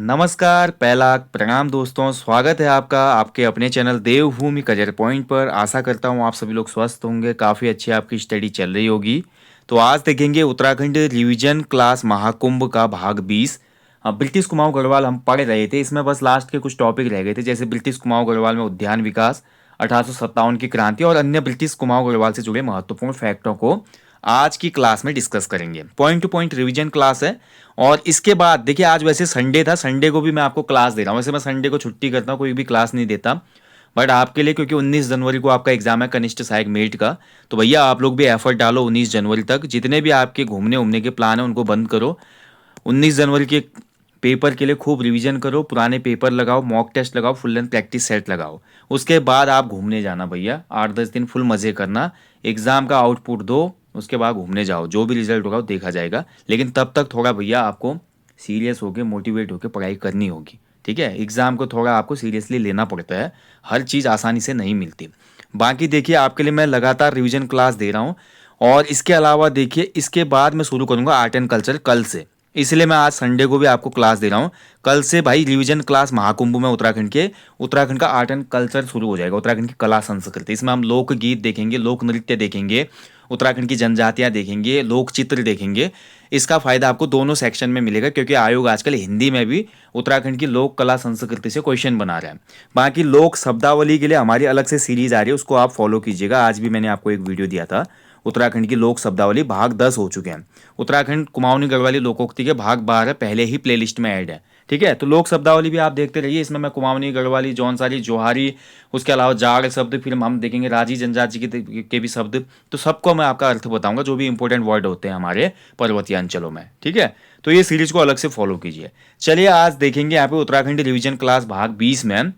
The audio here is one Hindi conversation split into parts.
नमस्कार, पहला प्रणाम दोस्तों, स्वागत है आपका आपके अपने चैनल देवभूमि करियर पॉइंट पर। आशा करता हूँ आप सभी लोग स्वस्थ होंगे, काफ़ी अच्छी आपकी स्टडी चल रही होगी। तो आज देखेंगे उत्तराखंड रिवीजन क्लास महाकुंभ का भाग 20। ब्रिटिश कुमाऊं गढ़वाल हम पढ़ रहे थे, इसमें बस लास्ट के कुछ टॉपिक रह गए थे, जैसे ब्रिटिश कुमाऊं गढ़वाल में उद्यान विकास, 1857 की क्रांति और अन्य ब्रिटिश कुमाऊं गढ़वाल से जुड़े महत्वपूर्ण फैक्टों को आज की क्लास में डिस्कस करेंगे। Point two point revision class है। और इसके बाद देखिए, आज वैसे संडे था, संडे को भी मैं आपको क्लास दे रहा हूँ। वैसे मैं संडे को छुट्टी करता हूँ, कोई भी क्लास नहीं देता, बट आपके लिए क्योंकि 19 जनवरी को आपका एग्जाम है कनिष्ठ सहायक मेट का, तो भैया आप लोग भी एफर्ट डालो। 19 जनवरी तक जितने भी आपके घूमने उमने के प्लान है उनको बंद करो। 19 जनवरी के पेपर के लिए खूब रिवीजन करो, पुराने पेपर लगाओ, मॉक टेस्ट लगाओ, फुल लेंथ प्रैक्टिस सेट लगाओ। उसके बाद आप घूमने जाना भैया, 8-10 दिन फुल मज़े करना, एग्ज़ाम का आउटपुट दो, उसके बाद घूमने जाओ। जो भी रिजल्ट होगा वो देखा जाएगा, लेकिन तब तक थोड़ा भैया आपको सीरियस होकर मोटिवेट होकर पढ़ाई करनी होगी। ठीक है, एग्ज़ाम को थोड़ा आपको सीरियसली लेना पड़ता है, हर चीज़ आसानी से नहीं मिलती। बाकी देखिए, आपके लिए मैं लगातार रिवीजन क्लास दे रहा हूँ। और इसके अलावा देखिए, इसके बाद मैं शुरू करूँगा आर्ट एंड कल्चर कल से, इसलिए मैं आज संडे को भी आपको क्लास दे रहा हूँ। कल से भाई रिवीजन क्लास महाकुंभ में उत्तराखंड का आर्ट एंड कल्चर शुरू हो जाएगा, उत्तराखंड की कला संस्कृति। इसमें हम लोकगीत देखेंगे, लोक नृत्य देखेंगे, उत्तराखंड की जनजातियाँ देखेंगे, लोक चित्र देखेंगे। इसका फायदा आपको दोनों सेक्शन में मिलेगा, क्योंकि आयोग आजकल हिंदी में भी उत्तराखंड की लोक कला संस्कृति से क्वेश्चन बना रहा है। बाकी लोक शब्दावली के लिए हमारी अलग से सीरीज आ रही है, उसको आप फॉलो कीजिएगा। आज भी मैंने आपको एक वीडियो दिया था, उत्तराखंड की लोक शब्दावली भाग 10 हो चुके हैं। उत्तराखंड कुमाऊनी गढ़वाली लोकोक्ति के भाग 12 पहले ही प्लेलिस्ट में ऐड है। ठीक है, तो लोक शब्दावली भी आप देखते रहिए। इसमें मैं कुमाऊनी गढ़वाली, जौनसारी, जोहारी, उसके अलावा जाड़ शब्द, फिर हम देखेंगे राजी जनजाति के भी शब्द। तो सबको मैं आपका अर्थ बताऊंगा, जो भी इंपॉर्टेंट वर्ड होते हैं हमारे पर्वतीय अंचलों में। ठीक है, तो ये सीरीज को अलग से फॉलो कीजिए। चलिए आज देखेंगे यहाँ पे उत्तराखंड रिवीजन क्लास भाग 20 में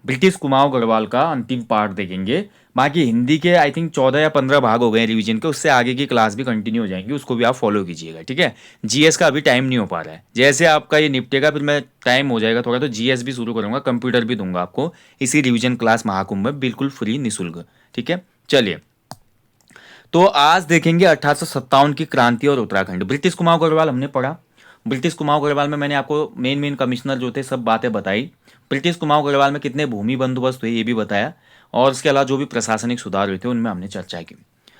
ब्रिटिश कुमाऊं गढ़वाल का अंतिम पार्ट देखेंगे। बाकी हिंदी के आई थिंक 14 या 15 भाग हो गए रिवीजन के, उससे आगे की क्लास भी कंटिन्यू हो जाएंगी, उसको भी आप फॉलो कीजिएगा। ठीक है, जीएस का अभी टाइम नहीं हो पा रहा है, जैसे आपका ये निपटेगा फिर मैं टाइम हो जाएगा थोड़ा तो जीएस भी शुरू करूंगा, कंप्यूटर भी दूंगा आपको इसी रिवीजन क्लास महाकुंभ में, बिल्कुल फ्री निःशुल्क। ठीक है, चलिए तो आज देखेंगे 1857 की क्रांति और उत्तराखंड। ब्रिटिश कुमाऊं गढ़वाल हमने पढ़ा। ब्रिटिश कुमाऊं गढ़वाल में मैंने आपको मेन कमिश्नर जो थे सब बातें बताई। ब्रिटिश कुमाऊं गढ़वाल में कितने भूमि बंदोबस्त हुए ये भी बताया, और उसके अलावा जो भी प्रशासनिक सुधार हुए थे उनमें हमने चर्चा की।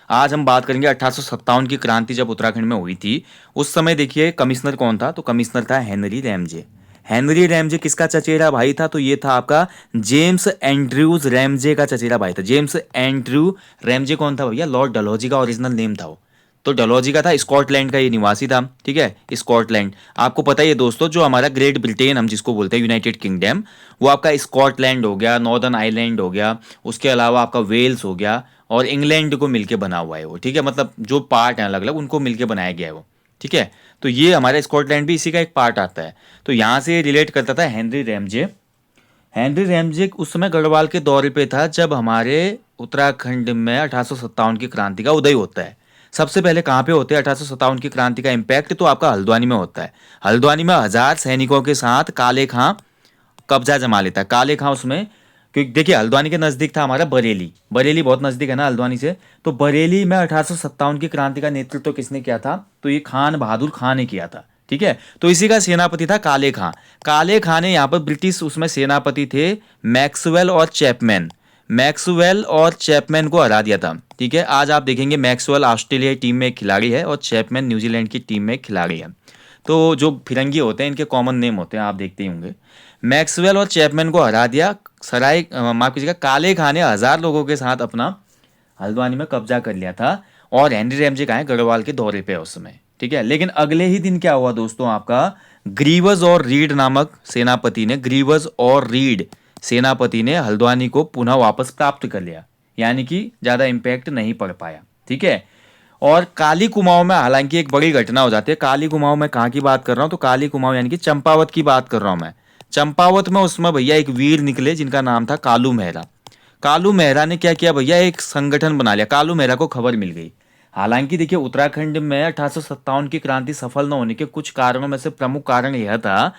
आज हम बात करेंगे 1857 की क्रांति जब उत्तराखंड में हुई थी, उस समय देखिए कमिश्नर कौन था, तो कमिश्नर था हेनरी रैमजे। हेनरी रैमजे किसका चचेरा भाई था, तो ये था आपका जेम्स एंड्रयूज रैमजे का चचेरा भाई था। जेम्स एंड्रयू रैमजे कौन था भैया, लॉर्ड डलहौजी का ओरिजिनल नेम था वो। तो डलहौजी का था, स्कॉटलैंड का ये निवासी था। ठीक है, स्कॉटलैंड आपको पता ही है दोस्तों, जो हमारा ग्रेट ब्रिटेन हम जिसको बोलते हैं, यूनाइटेड किंगडम, वो आपका स्कॉटलैंड हो गया, नॉर्दर्न आइलैंड हो गया, उसके अलावा आपका वेल्स हो गया और इंग्लैंड को मिलके बना हुआ है वो। ठीक है, मतलब जो पार्ट हैं अलग अलग उनको मिलके बनाया गया है वो। ठीक है, तो ये हमारा स्कॉटलैंड भी इसी का एक पार्ट आता है। तो यहाँ से रिलेट करता था हेनरी रैमजे। हेनरी रैमजे उस समय गढ़वाल के दौरे पे था जब हमारे उत्तराखंड में 1857 की क्रांति का उदय होता है। सबसे पहले कहाँ पे होते हैं 1857 की क्रांति का इम्पैक्ट, तो आपका हल्द्वानी में होता है। हल्द्वानी में 1000 सैनिकों के साथ काले खां कब्जा जमा लेता है। काले खां उसमें, क्योंकि देखिए हल्द्वानी के नज़दीक था हमारा बरेली, बरेली बहुत नज़दीक है ना हल्द्वानी से, तो बरेली में 1857 की क्रांति का नेतृत्व किसने किया था, तो ये खान बहादुर खां ने किया था। ठीक है, तो इसी का सेनापति था काले खां। काले खां ने यहाँ पर ब्रिटिश उसमें सेनापति थे मैक्सवेल और चैपमैन, मैक्सवेल और चैपमैन को हरा दिया था। ठीक है, आज आप देखेंगे मैक्सवेल ऑस्ट्रेलिया टीम में एक खिलाड़ी है और चैपमैन न्यूजीलैंड की टीम में एक खिलाड़ी है। तो जो फिरंगी होते हैं इनके कॉमन नेम होते हैं, आप देखते ही होंगे। मैक्सवेल और चैपमैन को हरा दिया। माफ कीजिएगा, काले खां ने 1000 लोगों के साथ अपना हल्द्वानी में कब्जा कर लिया था। और हेनरी रैमजे कहाँ है, गढ़वाल के दौरे पे है उस समय। ठीक है, लेकिन अगले ही दिन क्या हुआ दोस्तों, आपका ग्रीवज और रीड नामक सेनापति ने, ग्रीवज और रीड सेनापति ने हल्द्वानी को पुनः वापस प्राप्त कर लिया, यानी कि ज्यादा इंपैक्ट नहीं पड़ पाया। ठीक है, और काली कुमाऊं में हालांकि एक बड़ी घटना हो जाती है। काली कुमाऊं में कहाँ की बात कर रहा हूँ, तो काली कुमाऊं यानी कि चंपावत की बात कर रहा हूँ मैं। चंपावत में उसमें भैया एक वीर निकले जिनका नाम था कालू मेहरा। कालू मेहरा ने क्या किया भैया, एक संगठन बना लिया। कालू मेहरा को खबर मिल गई। हालांकि देखिए उत्तराखंड में 1857 की क्रांति सफल न होने के कुछ कारणों में से प्रमुख कारण यह था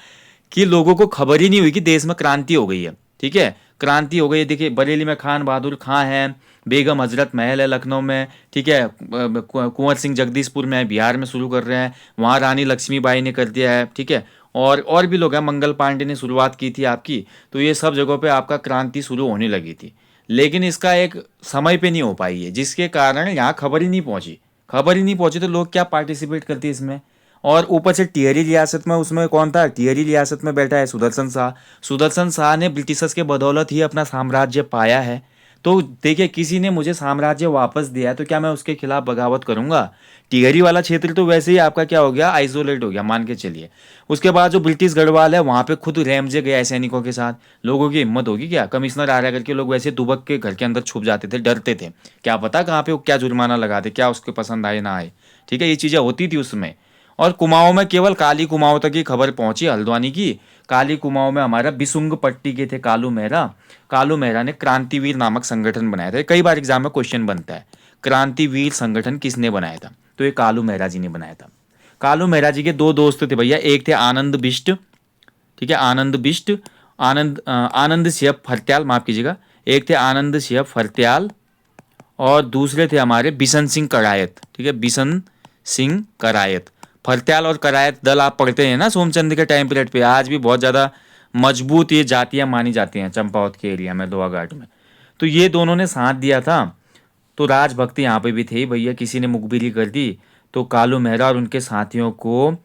कि लोगों को खबर ही नहीं हुई कि देश में क्रांति हो गई है। ठीक है, क्रांति हो गई है। देखिए बरेली में खान बहादुर खां है, बेगम हजरत महल है लखनऊ में। ठीक है, कुंवर सिंह जगदीशपुर में, बिहार में शुरू कर रहे हैं, वहाँ रानी लक्ष्मीबाई ने कर दिया है। ठीक है, और भी लोग हैं, मंगल पांडे ने शुरुआत की थी आपकी। तो ये सब जगहों पे आपका क्रांति शुरू होने लगी थी, लेकिन इसका एक समय पे नहीं हो पाई है, जिसके कारण यहाँ खबर ही नहीं पहुंची। खबर ही नहीं पहुंची तो लोग क्या पार्टिसिपेट करते इसमें। और ऊपर से टिहरी रियासत में, उसमें कौन था, टिहरी रियासत में बैठा है सुदर्शन शाह। सुदर्शन शाह ने ब्रिटिशर्स के बदौलत ही अपना साम्राज्य पाया है। तो देखिए, किसी ने मुझे साम्राज्य वापस दिया है तो क्या मैं उसके खिलाफ बगावत करूंगा। टिहरी वाला क्षेत्र तो वैसे ही आपका क्या हो गया, आइसोलेट हो गया मान के चलिए। उसके बाद जो ब्रिटिश गढ़वाल है वहां पे खुद रेमजे गया है सैनिकों के साथ। लोगों की हिम्मत होगी क्या, कमिश्नर आ रहा करके लोग वैसे दुबक के घर के अंदर छुप जाते थे, डरते थे, क्या पता कहाँ पे वो क्या जुर्माना लगा दे, क्या उसके पसंद आए ना आए। ठीक है, ये चीजें होती थी उसमें। और कुमाऊं में केवल काली कुमाऊं तक ही खबर पहुंची हल्द्वानी की। काली कुमाऊं में हमारा बिसुंग पट्टी के थे कालू मेहरा। कालू मेहरा ने क्रांतिवीर नामक संगठन बनाया था। कई बार एग्जाम में क्वेश्चन बनता है, क्रांतिवीर संगठन किसने बनाया था, तो ये कालू मेहरा जी ने बनाया था। कालू मेहरा जी के दो दोस्त थे भैया, एक थे आनंद बिष्ट, ठीक है, आनंद बिष्ट, आनंद सिंह फरत्याल, माफ कीजिएगा, एक थे आनंद सिंह फरत्याल और दूसरे थे हमारे बिशन सिंह करायत। ठीक है, बिशन सिंह करायत। फरत्याल और करायत दल आप पढ़ते हैं ना सोमचंद के टाइम पीरियड पे, आज भी बहुत ज़्यादा मजबूत ये जातियां मानी जाती हैं चंपावत के एरिया में, लोहाघाट में। तो ये दोनों ने साथ दिया था। तो राजभक्त यहाँ पे भी थे भैया, किसी ने मुखबिरी कर दी तो कालू मेहरा और उनके साथियों को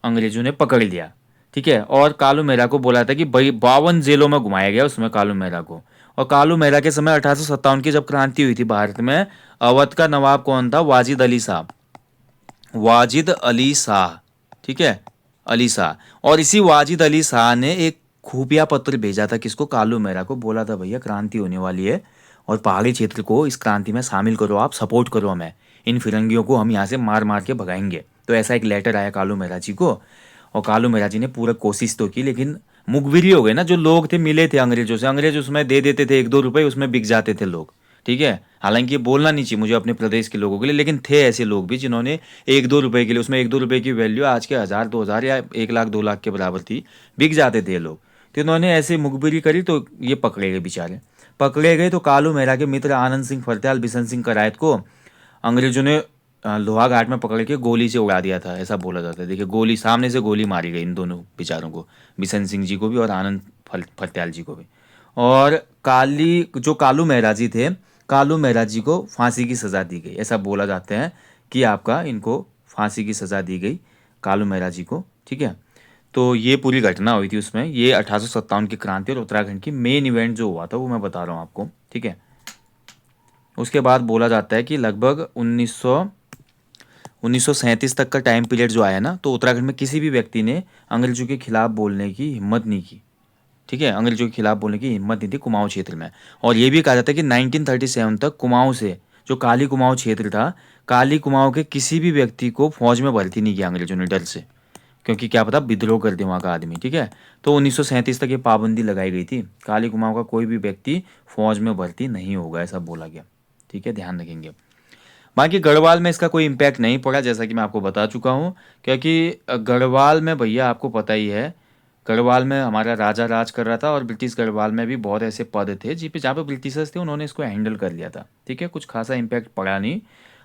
अंग्रेजों ने पकड़ लिया। ठीक है, और कालू मेहरा को बोला था कि भाई 52 जेलों में घुमाया गया उसमें कालू मेहरा को। और कालू मेहरा के समय 1857 की जब क्रांति हुई थी भारत में, अवध का नवाब कौन था, वाजिद अली साहब, वाजिद अली शाह। ठीक है, अली शाह। और इसी वाजिद अली शाह ने एक खुफिया पत्र भेजा था किसको, कालू मेहरा को, बोला था भैया क्रांति होने वाली है और पहाड़ी क्षेत्र को इस क्रांति में शामिल करो, आप सपोर्ट करो हमें, इन फिरंगियों को हम यहाँ से मार मार के भगाएंगे। तो ऐसा एक लेटर आया कालू मेहरा जी को। और कालू मेहरा जी ने पूरा कोशिश तो की, लेकिन मुखबिरी हो गई ना, जो लोग थे मिले थे अंग्रेजों से, अंग्रेज उसमें दे देते थे 1-2 रुपए, उसमें बिक जाते थे लोग। ठीक है, हालांकि ये बोलना नहीं चाहिए मुझे अपने प्रदेश के लोगों के लिए, लेकिन थे ऐसे लोग भी जिन्होंने 1-2 रुपए के लिए, उसमें 1-2 रुपए की वैल्यू आज के 1000-2000 या 1 लाख 2 लाख के बराबर थी, बिक जाते थे ये लोग। तो इन्होंने ऐसे मुखबिरी करी तो ये पकड़े गए बेचारे। पकड़े गए तो कालू मेहरा के मित्र आनंद सिंह फरत्याल, बिशन सिंह करायत को अंग्रेजों ने लोहाघाट में पकड़ के गोली से उड़ा दिया था, ऐसा बोला जाता है। देखिए, गोली सामने से गोली मारी गई इन दोनों बेचारों को, बिशन सिंह जी को भी और आनंद फरत्याल जी को भी। और जो कालू मेहरा जी थे, कालू मेहरा जी को फांसी की सज़ा दी गई, ऐसा बोला जाता है कि आपका इनको फांसी की सज़ा दी गई कालू मेहरा जी को। ठीक है, तो ये पूरी घटना हुई थी उसमें। ये 1857 की क्रांति और उत्तराखंड की मेन इवेंट जो हुआ था वो मैं बता रहा हूँ आपको। ठीक है, उसके बाद बोला जाता है कि लगभग 1937 तक का टाइम पीरियड जो आया ना, तो उत्तराखंड में किसी भी व्यक्ति ने अंग्रेजों के खिलाफ बोलने की हिम्मत नहीं की। ठीक है, अंग्रेजों के खिलाफ बोलने की हिम्मत नहीं थी कुमाऊं क्षेत्र में। और ये भी कहा जाता है कि 1937 तक कुमाऊं से, जो काली कुमाऊं क्षेत्र था, काली कुमाऊं के किसी भी व्यक्ति को फौज में भर्ती नहीं किया अंग्रेजों ने, डर से, क्योंकि क्या पता विद्रोह कर दे वहाँ का आदमी। ठीक है, तो 1937 तक ये पाबंदी लगाई गई थी, काली कुमाऊं का कोई भी व्यक्ति फौज में भर्ती नहीं होगा, ऐसा बोला गया। ठीक है, ध्यान रखेंगे। बाकी गढ़वाल में इसका कोई इम्पैक्ट नहीं पड़ा, जैसा कि मैं आपको बता चुका हूँ, क्योंकि गढ़वाल में भैया आपको पता ही है, गढ़वाल में हमारा राजा राज कर रहा था और ब्रिटिश गढ़वाल में भी बहुत ऐसे पद थे जी पे जहाँ पे ब्रिटिशर्स थे, उन्होंने इसको हैंडल कर लिया था। ठीक है, कुछ खासा इम्पैक्ट पड़ा नहीं।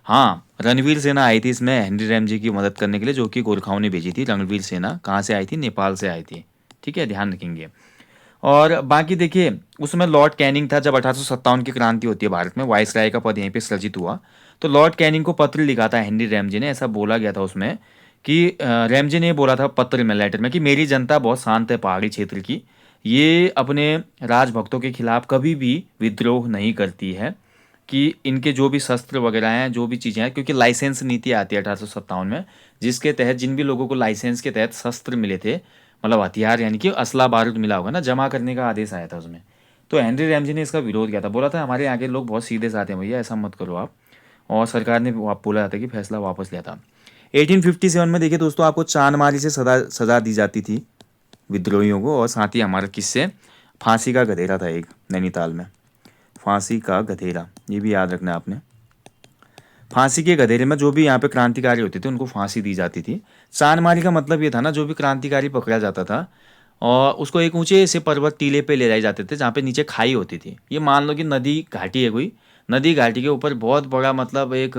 हाँ, रणवीर सेना आई थी इसमें हेनरी रैम जी की मदद करने के लिए, जो कि गोरखाओं ने भेजी थी। रणवीर सेना कहाँ से आई थी, नेपाल से आई थी। ठीक है, ध्यान रखेंगे। और बाकी देखिए, उसमें लॉर्ड कैनिंग था, जब 1857 की क्रांति होती है भारत में, वाइसराय का पद यहीं पे सृजित हुआ। तो लॉर्ड कैनिंग को पत्र लिखा था हेनरी रैमजे ने, ऐसा बोला गया था उसमें कि रैमजे ने बोला था पत्र में, लेटर में, कि मेरी जनता बहुत शांत है पहाड़ी क्षेत्र की, ये अपने राजभक्तों के खिलाफ कभी भी विद्रोह नहीं करती है, कि इनके जो भी शस्त्र वगैरह हैं, जो भी चीज़ें हैं, क्योंकि लाइसेंस नीति आती है 1857 में, जिसके तहत जिन भी लोगों को लाइसेंस के तहत शस्त्र मिले थे, मतलब हथियार यानी कि असला बारूद मिला होगा ना, जमा करने का आदेश आया था उसमें। तो हेनरी रैमजे ने इसका विरोध किया था, बोला था हमारे यहाँ के लोग बहुत सीधे साधे हैं भैया, ऐसा मत करो आप। और सरकार ने बोला था कि फैसला वापस लिया था। 1857 में देखिए दोस्तों, आपको चांदमारी से सजा दी जाती थी विद्रोहियों को, और साथ ही हमारा किससे, फांसी का गधेरा था एक नैनीताल में, फांसी का गधेरा, ये भी याद रखना आपने। फांसी के गधेरे में जो भी यहाँ पे क्रांतिकारी होते थे उनको फांसी दी जाती थी। चांदमारी का मतलब ये था ना, जो भी क्रांतिकारी पकड़ा जाता था और उसको एक ऊंचे से पर्वत टीले पे ले जाए जाते थे, जहाँ पे नीचे खाई होती थी। ये मान लो कि नदी घाटी है कोई, नदी घाटी के ऊपर बहुत बड़ा मतलब एक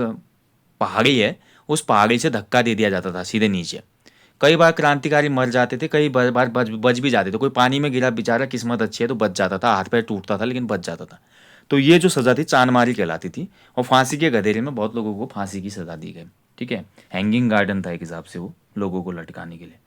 पहाड़ी है, उस पहाड़ी से धक्का दे दिया जाता था सीधे नीचे। कई बार क्रांतिकारी मर जाते थे, कई बार बच भी जाते थे। कोई पानी में गिरा बेचारा, किस्मत अच्छी है तो बच जाता था, हाथ पैर टूटता था लेकिन बच जाता था। तो ये जो सज़ा थी चांदमारी कहलाती थी, और फांसी के गधेरे में बहुत लोगों को फांसी की सज़ा दी गई। ठीक है, हैंगिंग गार्डन था एक हिसाब से वो, लोगों को लटकाने के लिए।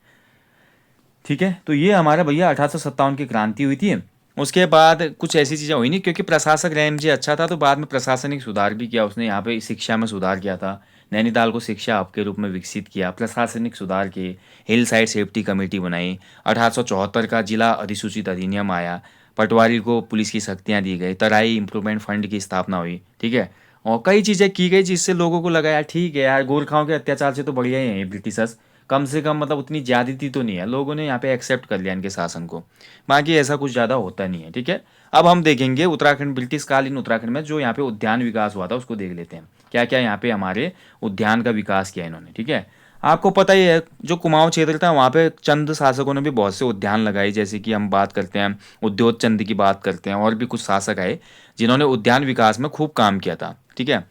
ठीक है, तो ये हमारा भैया 1857 की क्रांति हुई थी। उसके बाद कुछ ऐसी चीज़ें हुई नहीं, क्योंकि प्रशासक रैमजे अच्छा था तो बाद में प्रशासनिक सुधार भी किया उसने, यहाँ पे शिक्षा में सुधार किया था, नैनीताल को शिक्षा हब के रूप में विकसित किया, प्रशासनिक सुधार किए, हिल साइड सेफ्टी कमेटी बनाई, 1874 का जिला अधिसूचित अधिनियम आया, पटवारी को पुलिस की शक्तियाँ दी गई, तराई इम्प्रूवमेंट फंड की स्थापना हुई। ठीक है, और कई चीज़ें की गई जिससे लोगों को लगा यार ठीक है यार, गोरखाओं के अत्याचार से तो बढ़िया ही है ब्रिटिशर्स, कम से कम मतलब उतनी ज्यादती तो नहीं है, लोगों ने यहाँ पे एक्सेप्ट कर लिया इनके शासन को। बाकी ऐसा कुछ ज़्यादा होता नहीं है। ठीक है, अब हम देखेंगे उत्तराखंड, ब्रिटिश कालीन उत्तराखंड में जो यहाँ पे उद्यान विकास हुआ था उसको देख लेते हैं, क्या क्या यहाँ पे हमारे उद्यान का विकास किया इन्होंने। ठीक है, आपको पता ही है जो कुमाऊं क्षेत्र था वहाँ पे चंद शासकों ने भी बहुत से उद्यान लगाए, जैसे कि हम बात करते हैं उद्योग चंद की बात करते हैं, और भी कुछ शासक आए जिन्होंने उद्यान विकास में खूब काम किया था। ठीक है,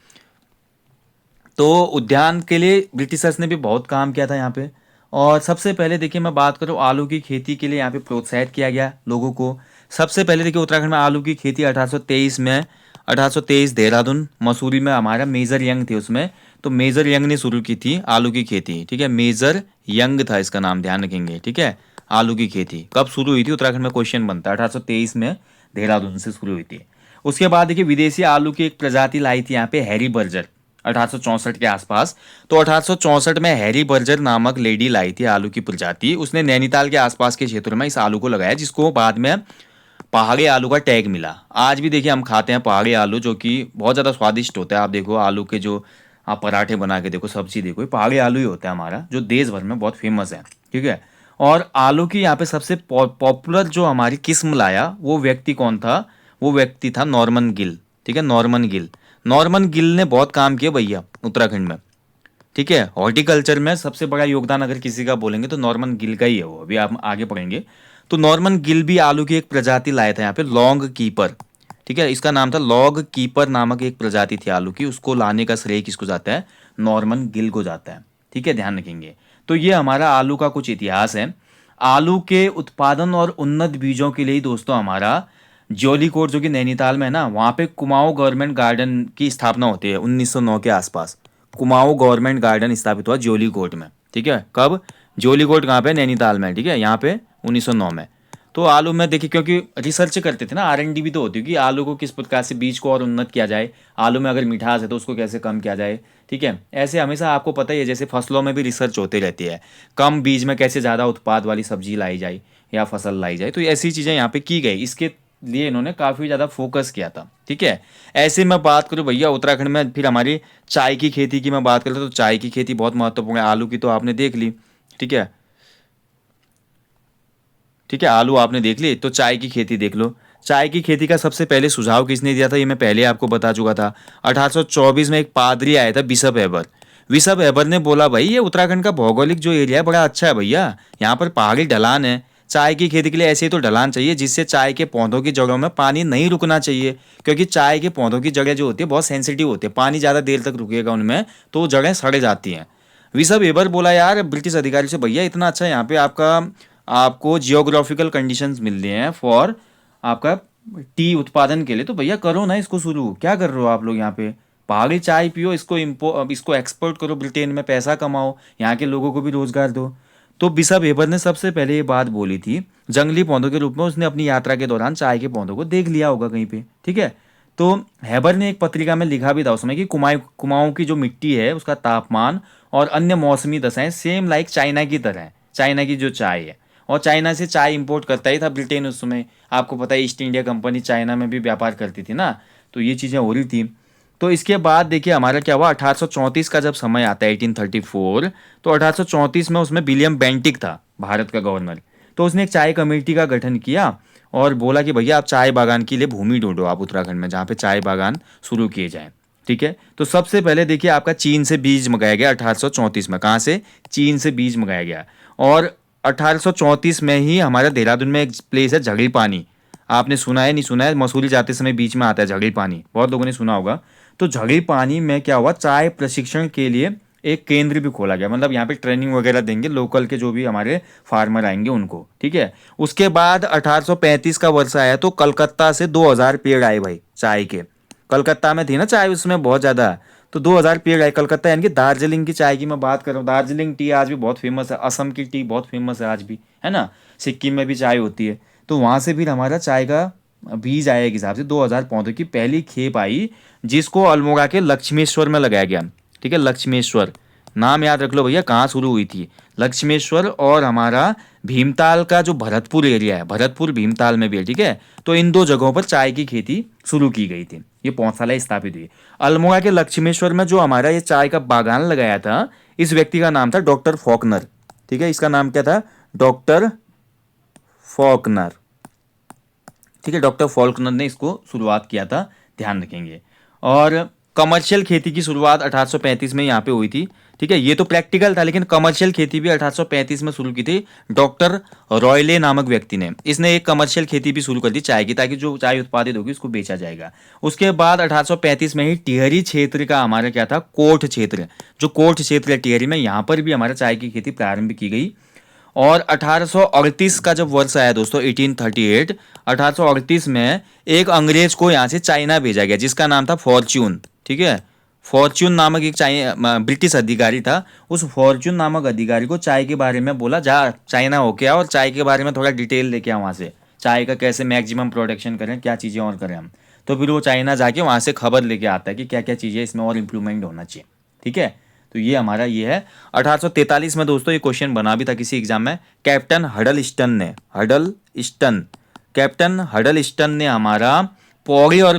तो उद्यान के लिए ब्रिटिशर्स ने भी बहुत काम किया था यहाँ पे। और सबसे पहले देखिए मैं बात करूँ आलू की खेती के लिए यहाँ पे प्रोत्साहित किया गया लोगों को। सबसे पहले देखिए उत्तराखंड में आलू की खेती 1823 में, 1823 देहरादून मसूरी में हमारा मेजर यंग थे उसमें, तो मेजर यंग ने शुरू की थी आलू की खेती। ठीक है, मेजर यंग था इसका नाम, ध्यान रखेंगे। ठीक है, आलू की खेती कब शुरू हुई थी उत्तराखंड में, क्वेश्चन बनता है, 1823 में देहरादून से शुरू हुई थी। उसके बाद देखिए विदेशी आलू की एक प्रजाति लाई थी यहाँ पे, हैरी बर्जर, 1864 के आसपास। तो 1864 में हैरी बर्जर नामक लेडी लाई थी आलू की प्रजाति, उसने नैनीताल के आसपास के क्षेत्रों में इस आलू को लगाया, जिसको बाद में पहाड़ी आलू का टैग मिला। आज भी देखिए हम खाते हैं पहाड़ी आलू, जो कि बहुत ज़्यादा स्वादिष्ट होता है। आप देखो आलू के जो आप पराठे बना के देखो, सब्जी देखो, ये पहाड़ी आलू ही होता है हमारा, जो देश भर में बहुत फेमस है। ठीक है, और आलू की यहाँ पे सबसे पॉपुलर जो हमारी किस्म लाया वो व्यक्ति कौन था, वो व्यक्ति था नॉर्मन गिल। ठीक है, नॉर्मन गिल, नॉर्मन गिल ने बहुत काम किया भैया उत्तराखंड में। ठीक है, हॉर्टिकल्चर में सबसे बड़ा योगदान अगर किसी का बोलेंगे तो नॉर्मन गिल का ही है, वो अभी आप आगे पढ़ेंगे। तो नॉर्मन गिल भी आलू की एक प्रजाति लाया था यहाँ पे, लॉन्ग कीपर। ठीक है, इसका नाम था लॉन्ग कीपर नामक एक प्रजाति थी आलू की, उसको लाने का श्रेय किसको जाता है, नॉर्मन गिल को जाता है। ठीक है, ध्यान रखेंगे। तो ये हमारा आलू का कुछ इतिहास है। आलू के उत्पादन और उन्नत बीजों के लिए दोस्तों हमारा ज्योलिकोट जो कि नैनीताल में है ना, वहाँ पे कुमाऊं गवर्नमेंट गार्डन की स्थापना होती है 1909 के आसपास। कुमाऊं गवर्नमेंट गार्डन स्थापित हुआ ज्योलिकोट में। ठीक है, कब, ज्योलिकोट कहाँ पे, नैनीताल में। ठीक है, यहाँ पे 1909 में। तो आलू में देखिए, क्योंकि रिसर्च करते थे ना, R&D भी तो होती है कि आलू को किस प्रकार से बीज को और उन्नत किया जाए, आलू में अगर मिठास है तो उसको कैसे कम किया जाए। ठीक है, ऐसे हमेशा आपको पता ही है जैसे फसलों में भी रिसर्च होती रहती है, कम बीज में कैसे ज़्यादा उत्पाद वाली सब्जी लाई जाए या फसल लाई जाए। तो ऐसी चीज़ें यहाँ पे की गई, इसके लिए इन्होंने काफ़ी ज़्यादा फोकस किया था। ठीक है, ऐसे मैं बात करूँ भैया उत्तराखंड में, फिर हमारी चाय की खेती की मैं बात करता हूँ, तो चाय की खेती बहुत महत्वपूर्ण है। आलू की तो आपने देख ली। ठीक है, ठीक है, आलू आपने देख ली, तो चाय की खेती देख लो। चाय की खेती का सबसे पहले सुझाव किसने दिया था, ये मैं पहले आपको बता चुका था। 1824 में एक पादरी आया था, बिशप एबर। बिशप एबर ने बोला भाई ये उत्तराखंड का भौगोलिक जो एरिया है बड़ा अच्छा है भैया, यहाँ पर पहाड़ी ढलान है, चाय की खेती के लिए ऐसे ही तो ढलान चाहिए जिससे चाय के पौधों की जड़ों में पानी नहीं रुकना चाहिए, क्योंकि चाय के पौधों की जड़ें जो होती है बहुत सेंसिटिव होती है, पानी ज़्यादा देर तक रुकेगा उनमें तो वो जड़ें सड़ जाती हैं। विशब एबर बोला यार ब्रिटिश अधिकारी से, भैया इतना अच्छा यहाँ पे आपका आपको जियोग्राफिकल कंडीशंस मिल रहे हैं फॉर आपका टी उत्पादन के लिए, तो भैया करो ना इसको शुरू, क्या कर रहे हो आप लोग यहाँ पे, पहाड़ी चाय पियो, इसको एक्सपोर्ट करो ब्रिटेन में, पैसा कमाओ, यहाँ के लोगों को भी रोजगार दो। तो बिशप हेबर ने सबसे पहले ये बात बोली थी जंगली पौधों के रूप में, उसने अपनी यात्रा के दौरान चाय के पौधों को देख लिया होगा कहीं पे। ठीक है, तो हेबर ने एक पत्रिका में लिखा भी था उसमें कि कुमाऊं की जो मिट्टी है उसका तापमान और अन्य मौसमी दशाएं सेम लाइक चाइना की तरह है, चाइना की जो चाय है, और चाइना से चाय इंपोर्ट करता ही था ब्रिटेन उस समय, आपको पता है ईस्ट इंडिया कंपनी चाइना में भी व्यापार करती थी ना, तो ये चीज़ें हो रही थी। तो इसके बाद देखिए हमारा क्या हुआ, 1834 का जब समय आता है 1834, तो 1834 में उसमें विलियम बेंटिक था भारत का गवर्नर, तो उसने एक चाय कमेटी का गठन किया और बोला कि भैया आप चाय बागान के लिए भूमि ढूंढो आप उत्तराखंड में जहाँ पे चाय बागान शुरू किए जाएं। ठीक है, तो सबसे पहले देखिए आपका चीन से बीज मंगाया गया 1834 में, कहाँ से, चीन से बीज मंगाया गया। और 1834 में ही हमारे देहरादून में एक प्लेस है झगड़ी पानी, आपने सुना है नहीं सुना है, मसूरी जाते समय बीच में आता है झगड़ी पानी, बहुत लोगों ने सुना होगा। तो झगड़ी पानी में क्या हुआ, चाय प्रशिक्षण के लिए एक केंद्र भी खोला गया, मतलब यहाँ पे ट्रेनिंग वगैरह देंगे लोकल के जो भी हमारे फार्मर आएंगे उनको, ठीक है। उसके बाद 1835 का वर्ष आया तो कलकत्ता से 2000 पेड़ आए भाई चाय के। कलकत्ता में थी ना चाय उसमें बहुत ज़्यादा, तो 2000 पेड़ आए कलकत्ता, यानी कि दार्जिलिंग की चाय की मैं बात कर रहा हूँ। दार्जिलिंग टी आज भी बहुत फेमस है, असम की टी बहुत फेमस है आज भी, है ना। सिक्किम में भी चाय होती है, तो वहाँ से भी हमारा चाय का बीज आया एक हिसाब से 2000 पौधों की पहली खेप आई, जिसको अल्मोड़ा के लक्ष्मेश्वर में लगाया गया, ठीक है। लक्ष्मेश्वर नाम याद रख लो भैया, कहाँ शुरू हुई थी, लक्ष्मेश्वर। और हमारा भीमताल का जो भरतपुर एरिया है, भरतपुर भीमताल में भी है, ठीक है। तो इन दो जगहों पर चाय की खेती शुरू की गई थी, ये पौधशाला स्थापित हुई। अल्मोड़ा के लक्ष्मेश्वर में जो हमारा ये चाय का बागान लगाया था, इस व्यक्ति का नाम था डॉक्टर फॉकनर, ठीक है। इसका नाम क्या था, डॉक्टर फॉकनर, ठीक है। डॉक्टर फॉल्कनर ने इसको शुरुआत किया था, ध्यान रखेंगे। और कमर्शियल खेती की शुरुआत 1835 में यहाँ पे हुई थी, ठीक है। ये तो प्रैक्टिकल था, लेकिन कमर्शियल खेती भी 1835 में शुरू की थी डॉक्टर रॉयले नामक व्यक्ति ने। इसने एक कमर्शियल खेती भी शुरू कर दी चाय की, ताकि जो चाय उत्पादित होगी उसको बेचा जाएगा। उसके बाद 1835 में ही टिहरी क्षेत्र का हमारा क्या था, कोट क्षेत्र, जो कोट क्षेत्र है टिहरी में, यहाँ पर भी हमारा चाय की खेती प्रारंभ की गई। और 1838 का जब वर्ष आया दोस्तों, 1838, 1838 में एक अंग्रेज को यहाँ से चाइना भेजा गया, जिसका नाम था फॉर्च्यून, ठीक है। फॉर्च्यून नामक एक ब्रिटिश अधिकारी था। उस फॉर्च्यून नामक अधिकारी को चाय के बारे में बोला, जा चाइना होके आओ और चाय के बारे में थोड़ा डिटेल लेके आओ वहाँ से, चाय का कैसे मैक्सिमम प्रोडक्शन करें, क्या चीज़ें और करें हम। तो फिर वो चाइना जाके वहाँ से खबर लेके आता है कि क्या क्या चीज़ें इसमें और इम्प्रूवमेंट होना चाहिए, ठीक है। तो ये हमारा ये है। 1843 में दोस्तों ये क्वेश्चन बना भी था किसी एग्जाम में, कैप्टन हडलस्टन ने हमारा पौड़ी और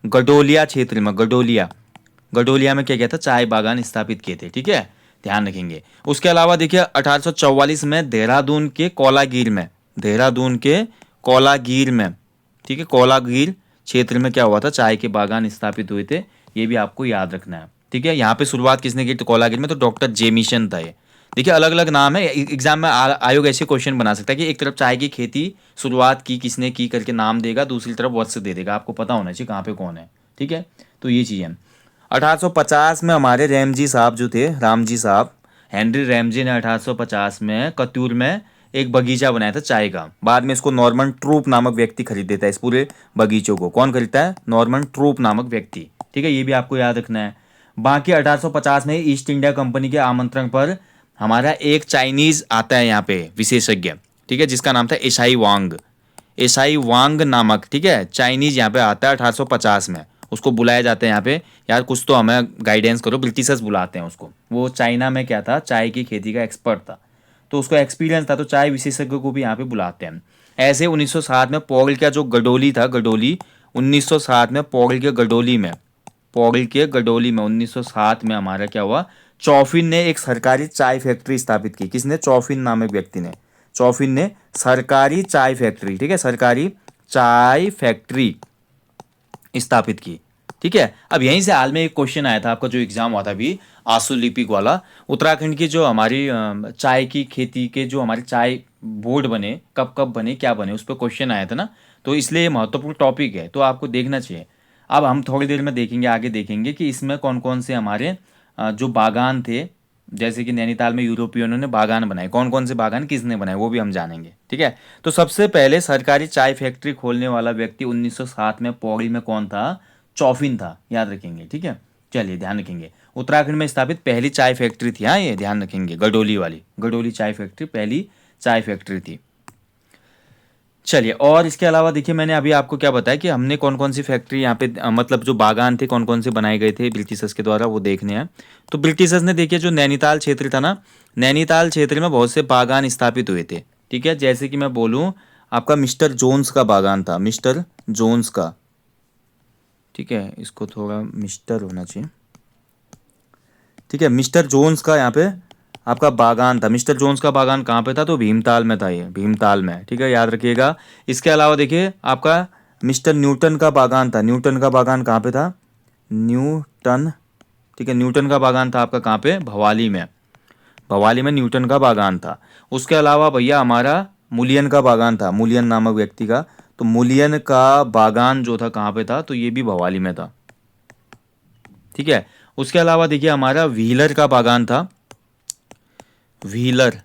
गडोलिया क्षेत्र में, गडोलिया में क्या किया था, चाय बागान स्थापित किए थे, ठीक है, ध्यान रखेंगे। उसके अलावा देखिए 1844 में देहरादून के कोलागीर में, ठीक है, कोलागीर क्षेत्र में क्या हुआ था, चाय के बागान स्थापित हुए थे। ये भी आपको याद रखना है, ठीक है। यहाँ पे शुरुआत किसने की, तो कोलागिर में, तो डॉक्टर जेमिशन था ये। देखिए अलग अलग नाम है, एग्जाम में आयोग ऐसे क्वेश्चन बना सकता है कि एक तरफ चाय की खेती शुरुआत की किसने की करके नाम देगा, दूसरी तरफ वर्ष दे देगा, आपको पता होना चाहिए कहाँ पे कौन है, ठीक है। तो ये चीज़ है। 1850 में हमारे रामजी साहब हेनरी रैमजी ने 1850 में कत्यूर में एक बगीचा बनाया था चाय का। बाद में इसको नॉर्मन ट्रूप नामक व्यक्ति खरीद देता है, इस पूरे बगीचों को कौन खरीदता है, नॉर्मन ट्रूप नामक व्यक्ति, ठीक है। ये भी आपको याद रखना है। बाकी 1850 में ईस्ट इंडिया कंपनी के आमंत्रण पर हमारा एक चाइनीज आता है यहाँ पे विशेषज्ञ, ठीक है, जिसका नाम था एसाई वांग नामक, ठीक है, चाइनीज यहाँ पे आता है 1850 में। उसको बुलाया जाता है यहाँ पे, यार कुछ तो हमें गाइडेंस करो, ब्रिटिशर्स बुलाते हैं उसको। वो चाइना में क्या था, चाय की खेती का एक्सपर्ट था, तो उसको एक्सपीरियंस था, तो चाय विशेषज्ञ को भी यहाँ पे बुलाते हैं। ऐसे 1907 में पौड़ी का जो गडोली था, 1907 में पौड़ी के गडोली में 1907 में हमारा क्या हुआ, चौफिन ने एक सरकारी चाय फैक्ट्री स्थापित की। किसने, चौफिन नामक व्यक्ति ने, चौफिन ने सरकारी चाय फैक्ट्री, ठीक है, सरकारी चाय फैक्ट्री स्थापित की, ठीक है। अब यहीं से हाल में एक क्वेश्चन आया था आपका जो एग्जाम हुआ था अभी, आशुलिपिक वाला, उत्तराखंड की जो हमारी चाय की खेती के जो हमारे चाय बोर्ड बने, कब कब बने, क्या बने, उस पर क्वेश्चन आया था ना। तो इसलिए ये महत्वपूर्ण टॉपिक है, तो आपको देखना चाहिए। अब हम थोड़ी देर में देखेंगे, आगे देखेंगे कि इसमें कौन कौन से हमारे जो बागान थे, जैसे कि नैनीताल में यूरोपियनों ने बागान बनाए, कौन कौन से बागान किसने बनाए वो भी हम जानेंगे, ठीक है। तो सबसे पहले सरकारी चाय फैक्ट्री खोलने वाला व्यक्ति 1907 में पौड़ी में कौन था, चौफिन था, याद रखेंगे, ठीक है। चलिए ध्यान रखेंगे, उत्तराखंड में स्थापित पहली चाय फैक्ट्री थी, हाँ ये ध्यान रखेंगे, गडोली चाय फैक्ट्री पहली चाय फैक्ट्री थी। चलिए, और इसके अलावा देखिए मैंने अभी आपको क्या बताया कि हमने कौन कौन सी फैक्ट्री यहाँ पे मतलब जो बागान थे कौन कौन से बनाए गए थे ब्रिटिशर्स के द्वारा, वो देखने हैं। तो ब्रिटिशर्स ने देखिए जो नैनीताल क्षेत्र था ना, नैनीताल क्षेत्र में बहुत से बागान स्थापित हुए थे, ठीक है। जैसे कि मैं बोलूँ, आपका मिस्टर जोन्स का बागान था, मिस्टर जोन्स का, ठीक है, इसको थोड़ा मिस्टर होना चाहिए, ठीक है, मिस्टर जोन्स का यहाँ पे आपका बागान था। मिस्टर जोन्स का बागान कहाँ पे था, तो भीमताल में था, ये भीमताल में, ठीक है, याद रखिएगा। इसके अलावा देखिए आपका मिस्टर न्यूटन का बागान था, न्यूटन का बागान कहाँ पे था, न्यूटन, ठीक है, न्यूटन का बागान था आपका कहाँ पे, भवाली में न्यूटन का बागान था। उसके अलावा भैया हमारा मुलियन का बागान था, मुलियन नामक व्यक्ति का, तो मुलियन का बागान जो था कहाँ पे था, तो ये भी भवाली में था, ठीक है। उसके अलावा देखिए हमारा व्हीलर का बागान था। व्हीलर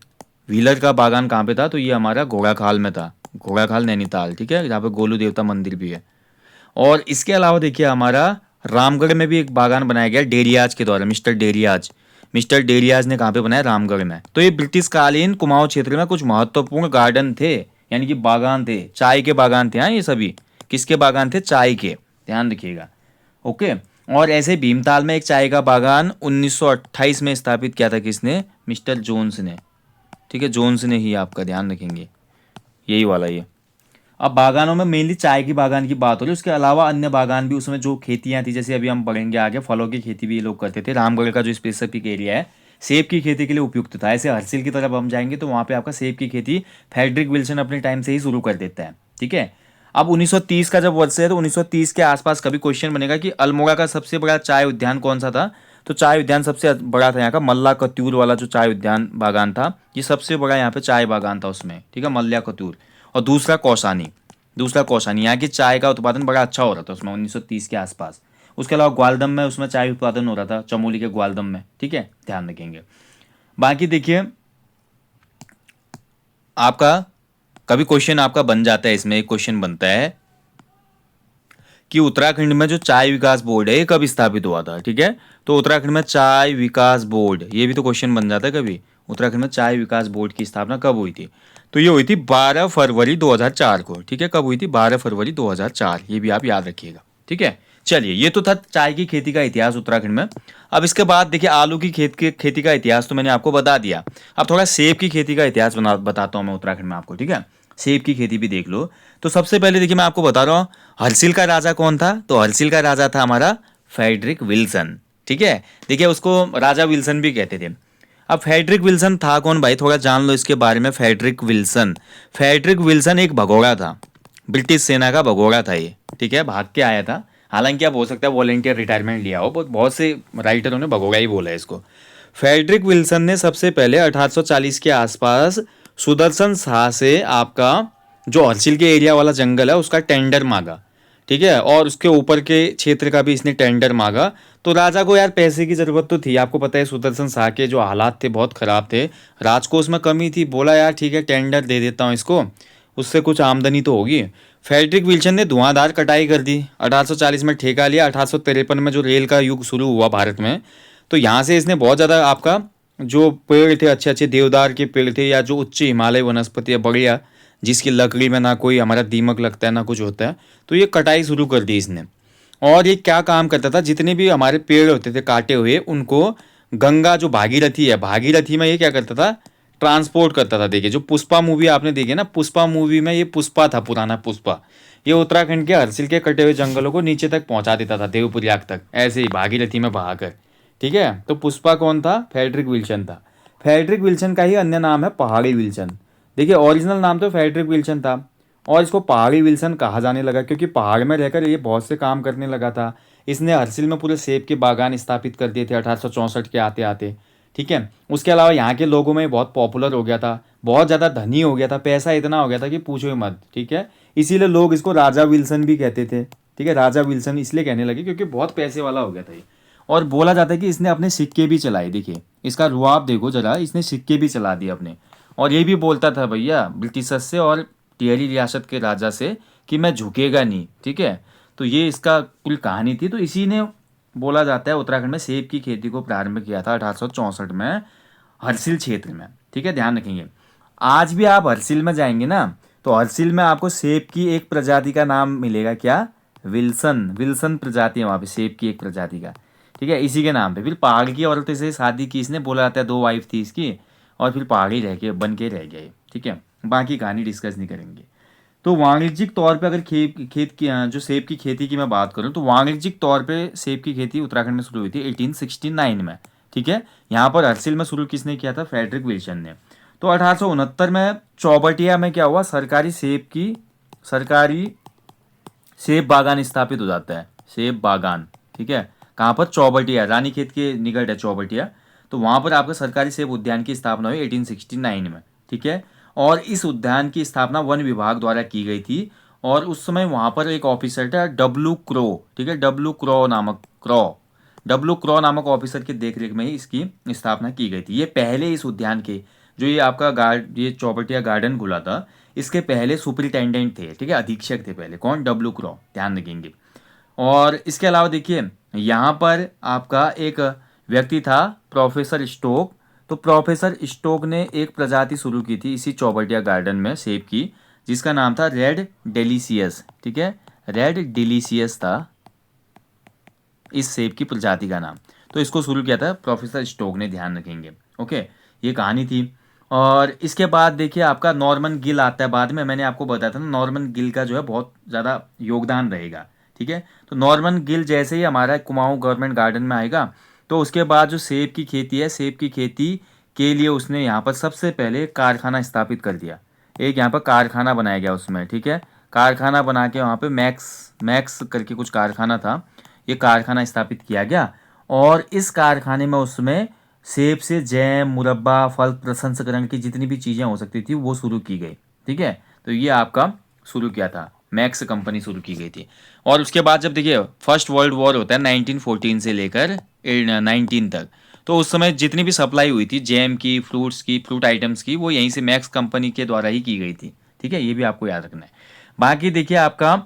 व्हीलर का बागान कहाँ पे था? तो ये हमारा घोड़ाखाल में था, घोड़ाखाल नैनीताल, ठीक है, जहाँ पे गोलू देवता मंदिर भी है। और इसके अलावा देखिए हमारा रामगढ़ में भी एक बागान बनाया गया डेरियाज के द्वारा, मिस्टर डेरियाज। मिस्टर डेरियाज ने कहाँ पे बनाया? रामगढ़ में। तो ये ब्रिटिश कालीन कुमाऊं क्षेत्र में कुछ महत्वपूर्ण गार्डन थे, यानी कि बागान थे, चाय के बागान थे। हाँ, ये सभी किसके बागान थे? चाय के, ध्यान रखिएगा। ओके। और ऐसे भीमताल में एक चाय का बागान 1928 में स्थापित किया था, किसने? मिस्टर जोन्स ने, ठीक है, जोन्स ने ही, आपका ध्यान रखेंगे, यही वाला ये। अब बागानों में मेनली चाय की बागान की बात हो रही है, उसके अलावा अन्य बागान भी उसमें जो खेतियां थी, जैसे अभी हम बढ़ेंगे आगे, फलों की खेती भी ये लोग करते थे। रामगढ़ का जो स्पेसिफिक एरिया है सेब की खेती के लिए उपयुक्त था। ऐसे हरसिल की तरफ हम जाएंगे तो वहाँ पे आपका सेब की खेती फ्रेडरिक विल्सन अपने टाइम से ही शुरू कर देता है, ठीक है। अब 1930 का जब वर्ष है तो 1930 के आसपास कभी क्वेश्चन बनेगा कि अल्मोड़ा का सबसे बड़ा चाय उद्यान कौन सा था? तो चाय उद्यान सबसे बड़ा था यहाँ का मल्ला कत्यूर वाला जो चाय उद्यान बागान था, ये सबसे बड़ा यहाँ पे चाय बागान था उसमें, ठीक है, मल्ला कत्यूर। और दूसरा कौसानी, यहाँ की चाय का उत्पादन बड़ा अच्छा हो रहा था उसमें 1930 के आसपास। उसके अलावा ग्वालदम में उसमें चाय उत्पादन हो रहा था, चमोली के ग्वालदम में, ठीक है, ध्यान रखेंगे। बाकी देखिए आपका कभी क्वेश्चन आपका बन जाता है, इसमें एक क्वेश्चन बनता है कि उत्तराखंड में जो चाय विकास बोर्ड है ये कब स्थापित हुआ था, ठीक है। तो उत्तराखंड में चाय विकास बोर्ड, ये भी तो क्वेश्चन बन जाता है कभी, उत्तराखंड में चाय विकास बोर्ड की स्थापना कब हुई थी? तो ये हुई थी 12 फरवरी 2004 को, ठीक है। कब हुई थी? 12 फरवरी 2004, ये भी आप याद रखिएगा, ठीक है। चलिए, ये तो था चाय की खेती का इतिहास उत्तराखंड में। अब इसके बाद देखिए आलू की खेती का इतिहास तो मैंने आपको बता दिया। अब थोड़ा सेब की खेती का इतिहास बताता हूँ मैं उत्तराखंड में आपको, ठीक है। सेब की खेती भी देख लो। तो सबसे पहले देखिए मैं आपको बता रहा हूँ हर्सिल का राजा कौन था? तो हर्सिल का राजा था हमारा फ्रेडरिक विल्सन, ठीक है। देखिए उसको राजा विल्सन भी कहते थे। अब फ्रेडरिक विल्सन था कौन भाई? थोड़ा जान लो इसके बारे में। फ्रेडरिक विल्सन एक भगोड़ा था, ब्रिटिश सेना का भगोड़ा था ये, ठीक है, भाग के आया था। हालांकि अब हो सकता है वॉलेंटियर रिटायरमेंट लिया हो, बहुत से राइटरों ने भगोड़ा ही बोला है इसको। फ्रेडरिक विल्सन ने सबसे पहले 1840 के आसपास सुदर्शन शाह से आपका जो हर्सिल के एरिया वाला जंगल है उसका टेंडर मांगा, ठीक है, और उसके ऊपर के क्षेत्र का भी इसने टेंडर मांगा। तो राजा को यार पैसे की ज़रूरत तो थी, आपको पता है सुदर्शन शाह के जो हालात थे बहुत ख़राब थे, राजकोष में कमी थी। बोला यार ठीक है टेंडर दे देता हूँ इसको, उससे कुछ आमदनी तो होगी। फ्रेडरिक विल्सन ने धुआंधार कटाई कर दी, 1840 में ठेका लिया। 1853 में जो रेल का युग शुरू हुआ भारत में, तो यहाँ से इसने बहुत ज़्यादा आपका जो पेड़ थे, अच्छे अच्छे देवदार के पेड़ थे, या जो उच्च हिमालय वनस्पति है बढ़िया, जिसकी लकड़ी में ना कोई हमारा दीमक लगता है ना कुछ होता है, तो ये कटाई शुरू कर दी इसने। और ये क्या काम करता था? जितने भी हमारे पेड़ होते थे काटे हुए, उनको गंगा जो भागीरथी है, भागीरथी में ये क्या करता था? ट्रांसपोर्ट करता था। देखिए जो पुष्पा मूवी आपने देखी ना, पुष्पा मूवी में ये पुष्पा था, पुराना पुष्पा, ये उत्तराखंड के हर्सिल के कटे हुए जंगलों को नीचे तक पहुंचा देता था, देवप्रयाग तक, ऐसे ही भागीरथी में बहाकर, ठीक है। तो पुष्पा कौन था? फ्रेडरिक विल्सन था। फ्रेडरिक विल्सन का ही अन्य नाम है पहाड़ी विल्सन। देखिए ओरिजिनल नाम तो फ्रेडरिक विल्सन था, और इसको पहाड़ी विल्सन कहा जाने लगा क्योंकि पहाड़ में रहकर ये बहुत से काम करने लगा था। इसने हर्सिल में पूरे सेब के बागान स्थापित कर दिए थे 1864 के आते आते, ठीक है। उसके अलावा यहाँ के लोगों में बहुत पॉपुलर हो गया था, बहुत ज़्यादा धनी हो गया था, पैसा इतना हो गया था कि पूछो ही मत, ठीक है। इसीलिए लोग इसको राजा विल्सन भी कहते थे, ठीक है। राजा विल्सन इसलिए कहने लगे क्योंकि बहुत पैसे वाला हो गया था ये। और बोला जाता है कि इसने अपने सिक्के भी चलाए, देखिए इसका रुआब देखो जरा, इसने सिक्के भी चला दिए अपने। और ये भी बोलता था भैया ब्रिटिशर्स से और टिहरी रियासत के राजा से कि मैं झुकेगा नहीं, ठीक है। तो ये इसका कुल कहानी थी। तो इसी ने बोला जाता है उत्तराखंड में सेब की खेती को प्रारंभ किया था 1864 में हर्सिल क्षेत्र में, ठीक है, ध्यान रखेंगे। आज भी आप हर्सिल में जाएंगे ना, तो हर्सिल में आपको सेब की एक प्रजाति का नाम मिलेगा, क्या? विल्सन प्रजाति है वहाँ पे, सेब की एक प्रजाति का, ठीक है, इसी के नाम पे। फिर पहाड़ की औरत से शादी की इसने, बोला जाता है 2 वाइफ थी इसकी, और फिर पहाड़ी रह के बन के रह गए, ठीक है। बाकी कहानी डिस्कस नहीं करेंगे। तो वाणिज्यिक तौर पे अगर खेत की जो सेब की खेती की मैं बात करूं, तो वाणिज्यिक तौर पे सेब की खेती उत्तराखंड में शुरू हुई थी 1869 में, ठीक है। यहाँ पर हर्सिल में शुरू किसने किया था? फ्रेडरिक विल्सन ने। तो 1869 में चौबटिया में क्या हुआ? सरकारी सेब बागान स्थापित हो जाता है, सेब बागान, ठीक है। कहाँ पर? चौबटिया, रानीखेत के निकट है चौबटिया। तो वहाँ पर आपका सरकारी सेब उद्यान की स्थापना हुई 1869 में, ठीक है। और इस उद्यान की स्थापना वन विभाग द्वारा की गई थी। और उस समय वहाँ पर एक ऑफिसर था डब्ल्यू क्रो, ठीक है, डब्ल्यू क्रॉ नामक ऑफिसर के देखरेख में ही इसकी स्थापना की गई थी। ये पहले इस उद्यान के जो ये आपका ये चौबटिया गार्डन खुला था, इसके पहले सुपरिटेंडेंट थे, ठीक है, अधीक्षक थे पहले। कौन? डब्ल्यू क्रॉ, ध्यान रखेंगे। और इसके अलावा देखिए यहाँ पर आपका एक व्यक्ति था प्रोफेसर स्टोक। तो प्रोफेसर स्टोक ने एक प्रजाति शुरू की थी इसी चौबटिया गार्डन में सेब की, जिसका नाम था रेड डेलीशियस, ठीक है, रेड डिलीशियस था इस सेब की प्रजाति का नाम। तो इसको शुरू किया था प्रोफेसर स्टोक ने, ध्यान रखेंगे। ओके, ये कहानी थी। और इसके बाद देखिए आपका नॉर्मन गिल आता है बाद में। मैंने आपको बताया था ना, नॉर्मन गिल का जो है बहुत ज़्यादा योगदान रहेगा, ठीक है। तो नॉर्मन गिल जैसे ही हमारा कुमाऊं गवर्नमेंट गार्डन में आएगा, तो उसके बाद जो सेब की खेती है, सेब की खेती के लिए उसने यहाँ पर सबसे पहले कारखाना स्थापित कर दिया। एक यहाँ पर कारखाना बनाया गया उसमें, ठीक है। कारखाना बना के वहाँ पे मैक्स मैक्स करके कुछ कारखाना था, ये कारखाना स्थापित किया गया। और इस कारखाने में उसमें सेब से जैम, मुरब्बा, फल प्रसंस्करण की जितनी भी चीज़ें हो सकती थी वो शुरू की गई, ठीक है। तो ये आपका शुरू किया था, मैक्स कंपनी शुरू की गई थी। और उसके बाद जब देखिए फर्स्ट वर्ल्ड वॉर होता है 1914 से लेकर 19 तक, तो उस समय जितनी भी सप्लाई हुई थी जैम की, फ्रूट्स की, फ्रूट आइटम्स की, वो यहीं से मैक्स कंपनी के द्वारा ही की गई थी, ठीक है। ये भी आपको याद रखना है। बाकी देखिए आपका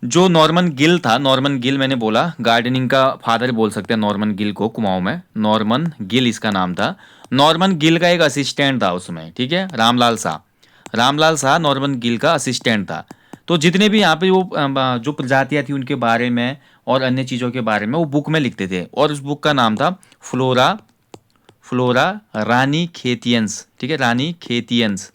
जो नॉर्मन गिल था, नॉर्मन गिल मैंने बोला गार्डनिंग का फादर बोल सकते हैं नॉर्मन गिल को कुमाऊं में, नॉर्मन गिल इसका नाम था। नॉर्मन गिल का एक असिस्टेंट था उसमें, ठीक है, रामलाल शाह। रामलाल शाह नॉर्मन गिल का असिस्टेंट था। तो जितने भी यहाँ पे वो जो प्रजातियाँ थी उनके बारे में और अन्य चीज़ों के बारे में वो बुक में लिखते थे, और उस बुक का नाम था फ्लोरा फ्लोरा रानी खेतियंस, ठीक है, रानी खेतियंस,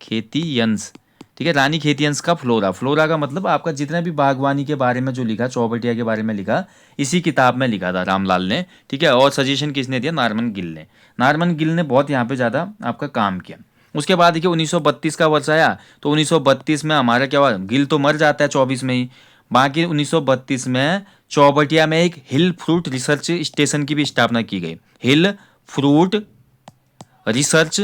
खेतियंस, ठीक है, रानी खेतियंस का फ्लोरा। फ्लोरा का मतलब आपका जितना भी बागवानी के बारे में जो लिखा, चौबटिया के बारे में लिखा, इसी किताब में लिखा था रामलाल ने, ठीक है। और सजेशन किसने दिया? नॉर्मन गिल ने। नॉर्मन गिल ने बहुत यहाँ पे ज़्यादा आपका काम किया। उसके बाद देखिए 1932 का वर्ष आया, तो 1932 में हमारा क्या हुआ? गिल तो मर जाता है 24 में ही। बाकी 1932 में चौबटिया में एक हिल फ्रूट रिसर्च स्टेशन की भी स्थापना की गई, हिल फ्रूट रिसर्च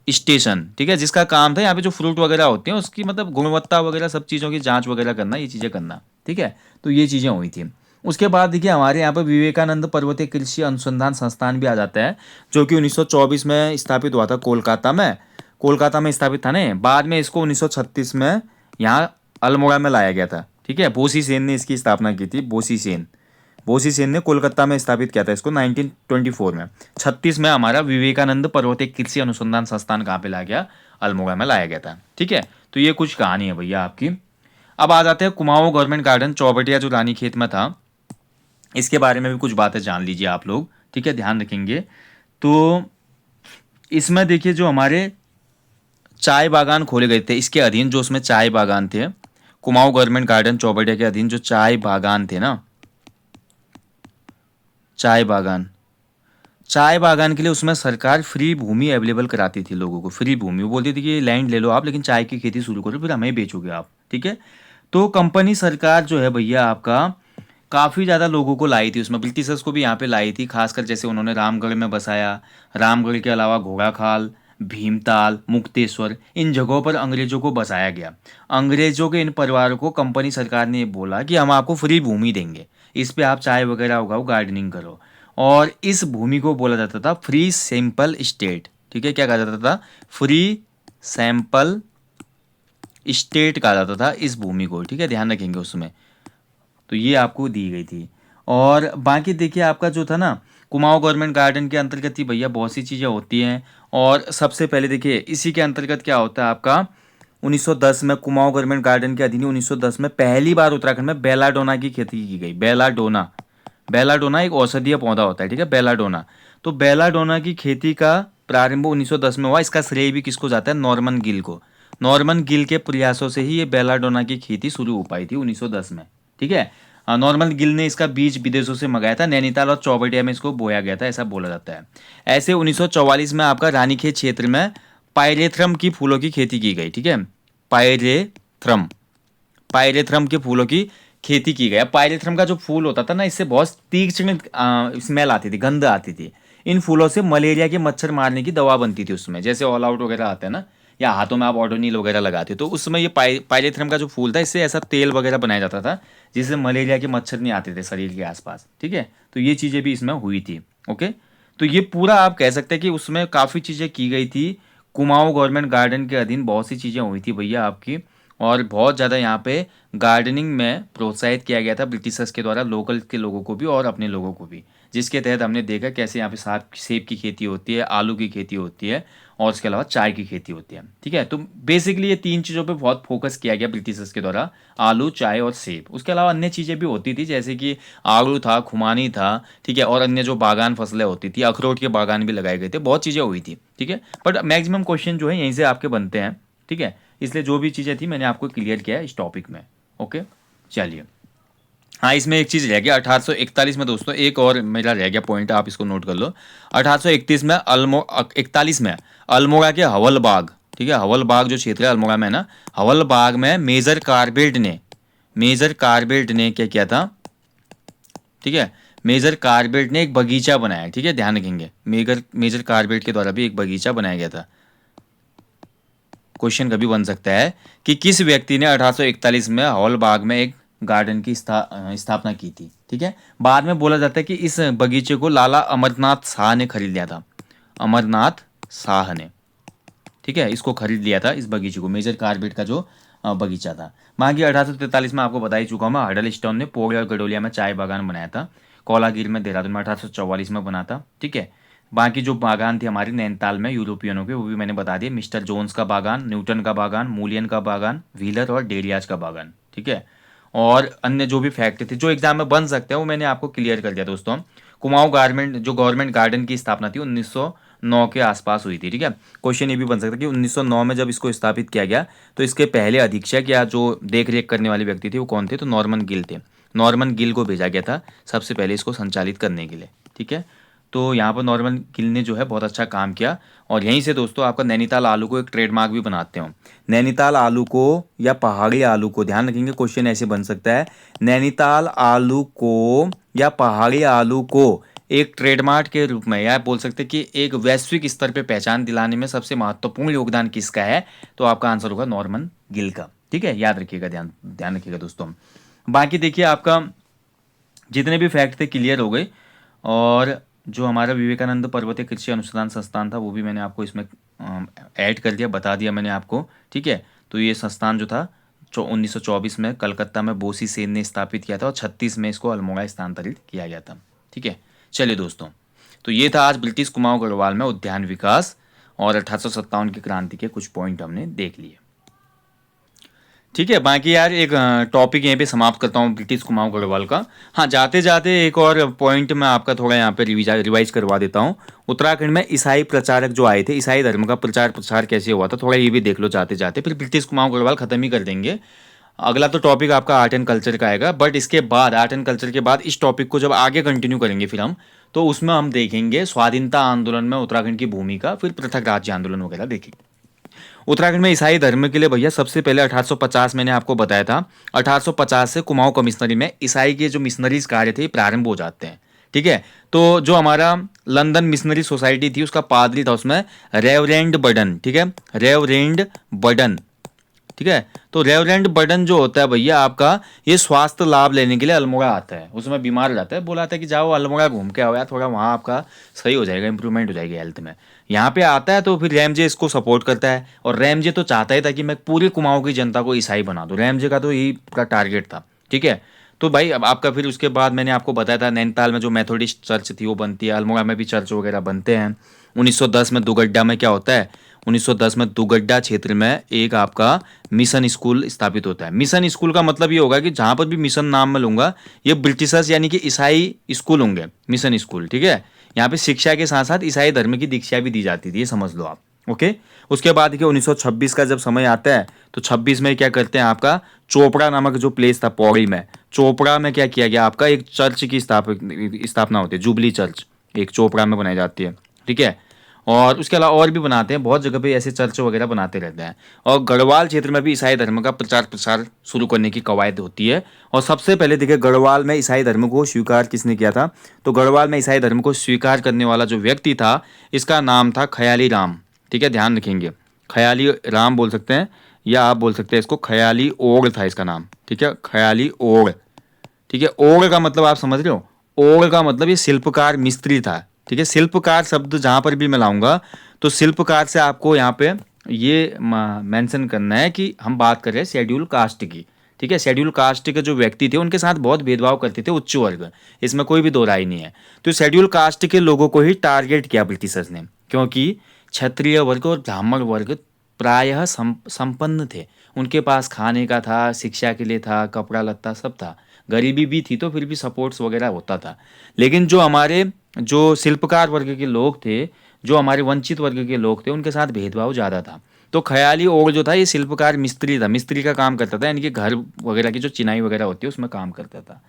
स्टेशन, ठीक है, जिसका काम था यहाँ पे जो फ्रूट वगैरह होते हैं उसकी मतलब गुणवत्ता वगैरह सब चीज़ों की जांच वगैरह करना, ये चीज़ें करना, ठीक है। तो ये चीज़ें हुई थी। उसके बाद देखिए हमारे यहाँ पर विवेकानंद पर्वतीय कृषि अनुसंधान संस्थान भी आ जाता है, जो कि 1924 में स्थापित हुआ था कोलकाता में। कोलकाता में स्थापित था ना, बाद में इसको 1936 में यहाँ अल्मोड़ा में लाया गया था, ठीक है। बोसी सेन ने इसकी स्थापना की थी, बोसी सेन ने कोलकाता में स्थापित किया था इसको 1924 में। 36 में हमारा विवेकानंद पर्वतीय कृषि अनुसंधान संस्थान कहाँ पे लाया गया? अल्मोड़ा में लाया गया था, ठीक है। तो ये कुछ कहानी है भैया आपकी। अब आ जाते हैं कुमाऊं गवर्नमेंट गार्डन चौबटिया जो रानीखेत में था, इसके बारे में भी कुछ बातें जान लीजिए आप लोग, ठीक है, ध्यान रखेंगे। तो इसमें देखिए जो हमारे चाय बागान खोले गए थे इसके अधीन, जो उसमें चाय बागान थे कुमाऊं गवर्नमेंट गार्डन चौबटिया के अधीन, जो चाय बागान थे ना, चाय बागान के लिए उसमें सरकार फ्री भूमि अवेलेबल कराती थी लोगों को, फ्री भूमि। वो बोलती थी कि लैंड ले लो आप, लेकिन चाय की खेती शुरू करो, फिर हमें बेचोगे आप, ठीक है। तो कंपनी सरकार जो है भैया आपका काफ़ी ज़्यादा लोगों को लाई थी उसमें, ब्रिटिशर्स को भी यहाँ पे लाई थी, खासकर जैसे उन्होंने रामगढ़ में बसाया। रामगढ़ के अलावा घोड़ाखाल, भीमताल, मुक्तेश्वर, इन जगहों पर अंग्रेजों को बसाया गया। अंग्रेजों के इन परिवारों को कंपनी सरकार ने बोला कि हम आपको फ्री भूमि देंगे, इस पे आप चाय वगैरह उगाओ, गार्डनिंग करो। और इस भूमि को बोला जाता था फ्री सैंपल स्टेट, ठीक है। क्या कहा जाता था? फ्री सैंपल स्टेट कहा जाता था इस भूमि को, ठीक है, ध्यान रखेंगे उसमें। तो ये आपको दी गई थी। और बाकी देखिए आपका जो था ना कुमाऊं गवर्नमेंट गार्डन के अंतर्गत ही भैया बहुत सी चीज़ें होती हैं। और सबसे पहले देखिए इसी के अंतर्गत क्या होता है आपका 1910 में कुमाऊं गवर्नमेंट गार्डन के अधीन 1910 में पहली बार उत्तराखंड में बेलाडोना की खेती की गई। बेलाडोना, बेलाडोना एक औषधीय पौधा होता है, ठीक है, बेलाडोना। तो बेलाडोना की खेती का प्रारंभ 1910 में हुआ। इसका श्रेय भी किसको जाता है? नॉर्मन गिल को। नॉर्मन गिल के प्रयासों से ही ये बेलाडोना की खेती शुरू हो पाई थी 1910 में, ठीक है। नॉर्मन गिल ने इसका बीज विदेशों से मंगाया था, नैनीताल और चौबटिया में इसको बोया गया था, ऐसा बोला जाता है। ऐसे 1944 में आपका रानीखेत क्षेत्र में पायरेथ्रम की फूलों की खेती की गई, ठीक है, पायरेथ्रम, पायरेथ्रम के फूलों की खेती की गई। पायरेथ्रम का जो फूल होता था ना, इससे बहुत तीक्ष्ण स्मेल आती थी, गंध आती थी। इन फूलों से मलेरिया के मच्छर मारने की दवा बनती थी उसमें, जैसे ऑल आउट वगैरह आता है ना, या हाथों में आप ऑडोनिल वगैरह लगाते, तो उस समय ये पाइलेथ्रम का जो फूल था इससे ऐसा तेल वगैरह बनाया जाता था जिससे मलेरिया के मच्छर नहीं आते थे शरीर के आसपास। ठीक है, तो ये चीज़ें भी इसमें हुई थी। ओके, तो ये पूरा आप कह सकते हैं कि उसमें काफ़ी चीज़ें की गई थी। कुमाऊं गवर्नमेंट गार्डन के अधीन बहुत सी चीज़ें हुई थी भैया आपकी, और बहुत ज़्यादा यहाँ पे गार्डनिंग में प्रोत्साहित किया गया था ब्रिटिशर्स के द्वारा, लोकल के लोगों को भी और अपने लोगों को भी, जिसके तहत हमने देखा कैसे यहाँ पे सेब की खेती होती है, आलू की खेती होती है और उसके अलावा चाय की खेती होती है। ठीक है, तो बेसिकली ये तीन चीज़ों पे बहुत फोकस किया गया ब्रिटिशर्स के द्वारा, आलू, चाय और सेब। उसके अलावा अन्य चीज़ें भी होती थी जैसे कि आड़ू था, खुमानी था, ठीक है, और अन्य जो बागान फसलें होती थी, अखरोट के बागान भी लगाए गए थे, बहुत चीज़ें हुई थी। ठीक है, बट मैक्सिमम क्वेश्चन जो है यहीं से आपके बनते हैं। ठीक है, इसलिए जो भी चीज़ें थी मैंने आपको क्लियर किया है इस टॉपिक में। ओके, चलिए। हाँ, इसमें एक चीज़ रह गया 1841 में दोस्तों, एक और मेरा रह गया पॉइंट, आप इसको नोट कर लो। 1831 में 41 में अल्मोड़ा के हवल बाग, ठीक है, हवल बाग जो क्षेत्र है अल्मोड़ा में है ना, हवल बाग में मेजर कार्बेट ने क्या किया था, ठीक है, मेजर कार्बेट ने एक बगीचा बनाया। ठीक है, ध्यान रखेंगे, मेजर कार्बेट के द्वारा भी एक बगीचा बनाया गया था। क्वेश्चन कभी बन सकता है कि किस व्यक्ति ने 1841 में हवल बाग में एक गार्डन की स्थापना की थी। ठीक है, बाद में बोला जाता है कि इस बगीचे को लाला अमरनाथ शाह ने खरीद लिया था, अमरनाथ शाह ने। ठीक है, इसको खरीद लिया था, इस बगीचे को, मेजर कार्बेट का जो बगीचा था। बाकी 1843 में आपको बता ही चुका हूँ मैं, हडल स्टोन ने पोड़े और गडोलिया में चाय बागान बनाया था। कोलागिर में, देहरादून में 1844 में बना था। ठीक है, बाकी जो बागान थे हमारे नैनीताल में यूरोपियनों के, वो भी मैंने बता दिए, मिस्टर जोन्स का बागान, न्यूटन का बागान, मूलियन का बागान, व्हीलर और डेरियाज का बागान। ठीक है, और अन्य जो भी फैक्ट थे जो एग्जाम में बन सकते हैं वो मैंने आपको क्लियर कर दिया दोस्तों। कुमाऊं गवर्नमेंट गार्डन की स्थापना थी 1909 के आसपास हुई थी। ठीक है, क्वेश्चन ये भी बन सकता है कि 1909 में जब इसको स्थापित किया गया तो इसके पहले अधीक्षक या जो देख रेख करने वाले व्यक्ति थे वो कौन थे, तो नॉर्मन गिल थे। नॉर्मन गिल को भेजा गया था सबसे पहले इसको संचालित करने के लिए। ठीक है, तो यहाँ पर नॉर्मन गिल ने जो है बहुत अच्छा काम किया, और यहीं से दोस्तों आपका नैनीताल आलू को एक ट्रेडमार्क भी बनाते हो। नैनीताल आलू को या पहाड़ी आलू को, ध्यान रखेंगे क्वेश्चन ऐसे बन सकता है, नैनीताल आलू को या पहाड़ी आलू को एक ट्रेडमार्क के रूप में, या बोल सकते हैं कि एक वैश्विक स्तर पे पहचान दिलाने में सबसे महत्वपूर्ण योगदान किसका है, तो आपका आंसर होगा नॉर्मन गिल का। ठीक है, याद रखिएगा, ध्यान रखिएगा दोस्तों। बाकी देखिए आपका जितने भी फैक्ट थे क्लियर हो गए, और जो हमारा विवेकानंद पर्वतीय कृषि अनुसंधान संस्थान था वो भी मैंने आपको इसमें ऐड कर दिया, बता दिया मैंने आपको। ठीक है, तो ये संस्थान जो था 1924 में कलकत्ता में बोसी सेन ने स्थापित किया था, और 36 में इसको अल्मोड़ा स्थानांतरित किया गया था। ठीक है, चलिए दोस्तों, तो ये था आज ब्रिटिश कुमाऊं गढ़वाल में उद्यान विकास और 1857 की क्रांति के कुछ पॉइंट हमने देख लिए। ठीक है, बाकी यार एक टॉपिक यहीं पे समाप्त करता हूँ ब्रिटिश कुमाऊं गढ़वाल का। हाँ, जाते जाते एक और पॉइंट मैं आपका थोड़ा यहाँ पे रिवाइज करवा देता हूँ। उत्तराखंड में ईसाई प्रचारक जो आए थे, ईसाई धर्म का प्रचार प्रसार कैसे हुआ था, थोड़ा ये भी देख लो जाते जाते, फिर ब्रिटिश कुमाऊं गढ़वाल खत्म ही कर देंगे। अगला तो टॉपिक आपका आर्ट एंड कल्चर का आएगा, बट इसके बाद आर्ट एंड कल्चर के बाद इस टॉपिक को जब आगे कंटिन्यू करेंगे फिर हम, तो उसमें हम देखेंगे स्वाधीनता आंदोलन में उत्तराखंड की भूमिका, फिर पृथक राज्य आंदोलन वगैरह देखेंगे। उत्तराखंड में ईसाई धर्म के लिए भैया सबसे पहले 1850 मैंने आपको बताया था, 1850 से कुमाऊं कमिश्नरी में ईसाई के जो मिशनरीज कार्य थे प्रारंभ हो जाते हैं। ठीक है, तो जो हमारा लंदन मिशनरी सोसाइटी थी उसका पादरी था उसमें रेवरेंड बर्डन। ठीक है, रेवरेंड बर्डन। ठीक है, तो रेवरेंड बर्डन जो होता है भैया आपका, ये स्वास्थ्य लाभ लेने के लिए अल्मोड़ा आता है, उसमें बीमार हो जाता है, बोला था कि जाओ अल्मोड़ा घूम के आओ यार, थोड़ा वहाँ आपका सही हो जाएगा, इंप्रूवमेंट हो जाएगी हेल्थ में। यहाँ पे आता है तो फिर रैमजे इसको सपोर्ट करता है, और रैमजे तो चाहता ही था कि मैं पूरे कुमाऊं की जनता को ईसाई बना दूं, रैमजे का तो यही का टारगेट था। ठीक है, तो भाई अब आपका फिर उसके बाद मैंने आपको बताया था नैनीताल में जो मेथोडिस्ट चर्च थी वो बनती है, अल्मोड़ा में भी चर्च वगैरह बनते हैं। 1910 में दुगड्डा में क्या होता है, 1910 में दुगड्डा क्षेत्र में एक आपका मिशन स्कूल स्थापित होता है। मिशन स्कूल का मतलब ये होगा कि जहाँ पर भी मिशन नाम में लूँगा ये ब्रिटिशर्स यानी कि ईसाई स्कूल होंगे, मिशन स्कूल। ठीक है, यहाँ पे शिक्षा के साथ साथ ईसाई धर्म की दीक्षा भी दी जाती थी, ये समझ लो आप। ओके, उसके बाद देखिए 1926 का जब समय आता है तो 26 में क्या करते हैं, आपका चोपड़ा नामक जो प्लेस था पौड़ी में, चोपड़ा में क्या किया गया, आपका एक चर्च की स्थापना होती है, जुबली चर्च एक चोपड़ा में बनाई जाती है। ठीक है, और उसके अलावा और भी बनाते हैं, बहुत जगह पे ऐसे चर्च वगैरह बनाते रहते हैं। और गढ़वाल क्षेत्र में भी ईसाई धर्म का प्रचार प्रसार शुरू करने की कवायद होती है। और सबसे पहले देखिए गढ़वाल में ईसाई धर्म को स्वीकार किसने किया था, तो गढ़वाल में ईसाई धर्म को स्वीकार करने वाला जो व्यक्ति था इसका नाम था ख्याली राम। ठीक है, ध्यान रखेंगे, ख्याली राम बोल सकते हैं, या आप बोल सकते हैं इसको ख्याली ओग था इसका नाम, ठीक है, ख्याली ओग। ठीक है, ओग का मतलब आप समझ रहे हो, ओग का मतलब ये शिल्पकार मिस्त्री था। ठीक है, शिल्पकार शब्द जहां पर भी मैं लाऊंगा तो शिल्पकार से आपको यहाँ पे ये मेंशन करना है कि हम बात कर रहे हैं शेड्यूल कास्ट की। ठीक है, शेड्यूल कास्ट के जो व्यक्ति थे उनके साथ बहुत भेदभाव करते थे उच्च वर्ग, इसमें कोई भी दो राय नहीं है। तो शेड्यूल कास्ट के लोगों को ही टारगेट किया ब्रिटिशर्स ने, क्योंकि क्षत्रिय वर्ग और ब्राह्मण वर्ग प्रायः संपन्न थे, उनके पास खाने का था, शिक्षा के लिए था, कपड़ा लत्ता सब था, गरीबी भी थी तो फिर भी सपोर्ट्स वगैरह होता था। लेकिन जो हमारे जो शिल्पकार वर्ग के लोग थे, जो हमारे वंचित वर्ग के लोग थे, उनके साथ भेदभाव ज़्यादा था। तो ख्याली ओग जो था ये शिल्पकार मिस्त्री था, मिस्त्री का काम करता था, यानी कि घर वगैरह की जो चिनाई वगैरह होती है उसमें काम करता था।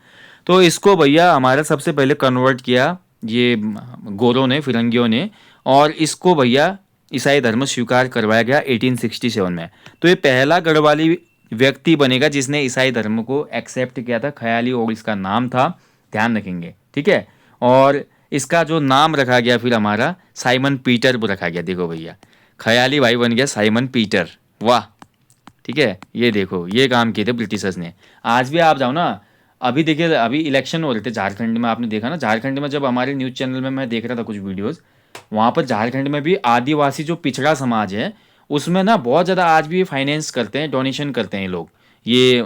तो इसको भैया हमारा सबसे पहले कन्वर्ट किया ये गोरों ने, फिरंगियों ने, और इसको भैया ईसाई धर्म स्वीकार करवाया गया 1867 में। तो ये पहला गढ़वाली व्यक्ति बनेगा जिसने ईसाई धर्म को एक्सेप्ट किया था। ख्याली ओग इसका नाम था, ध्यान रखेंगे। ठीक है, और इसका जो नाम रखा गया फिर हमारा साइमन पीटर रखा गया। देखो भैया, ख्याली भाई बन गया साइमन पीटर, वाह। ठीक है, ये देखो ये काम किए थे ब्रिटिशर्स ने। आज भी आप जाओ ना, अभी देखिए अभी इलेक्शन हो रहे थे झारखंड में, आपने देखा ना झारखंड में, जब हमारे न्यूज़ चैनल में मैं देख रहा था कुछ वीडियोस, वहाँ पर झारखंड में भी आदिवासी जो पिछड़ा समाज है उसमें ना बहुत ज़्यादा आज भी फाइनेंस करते हैं, डोनेशन करते हैं लोग, ये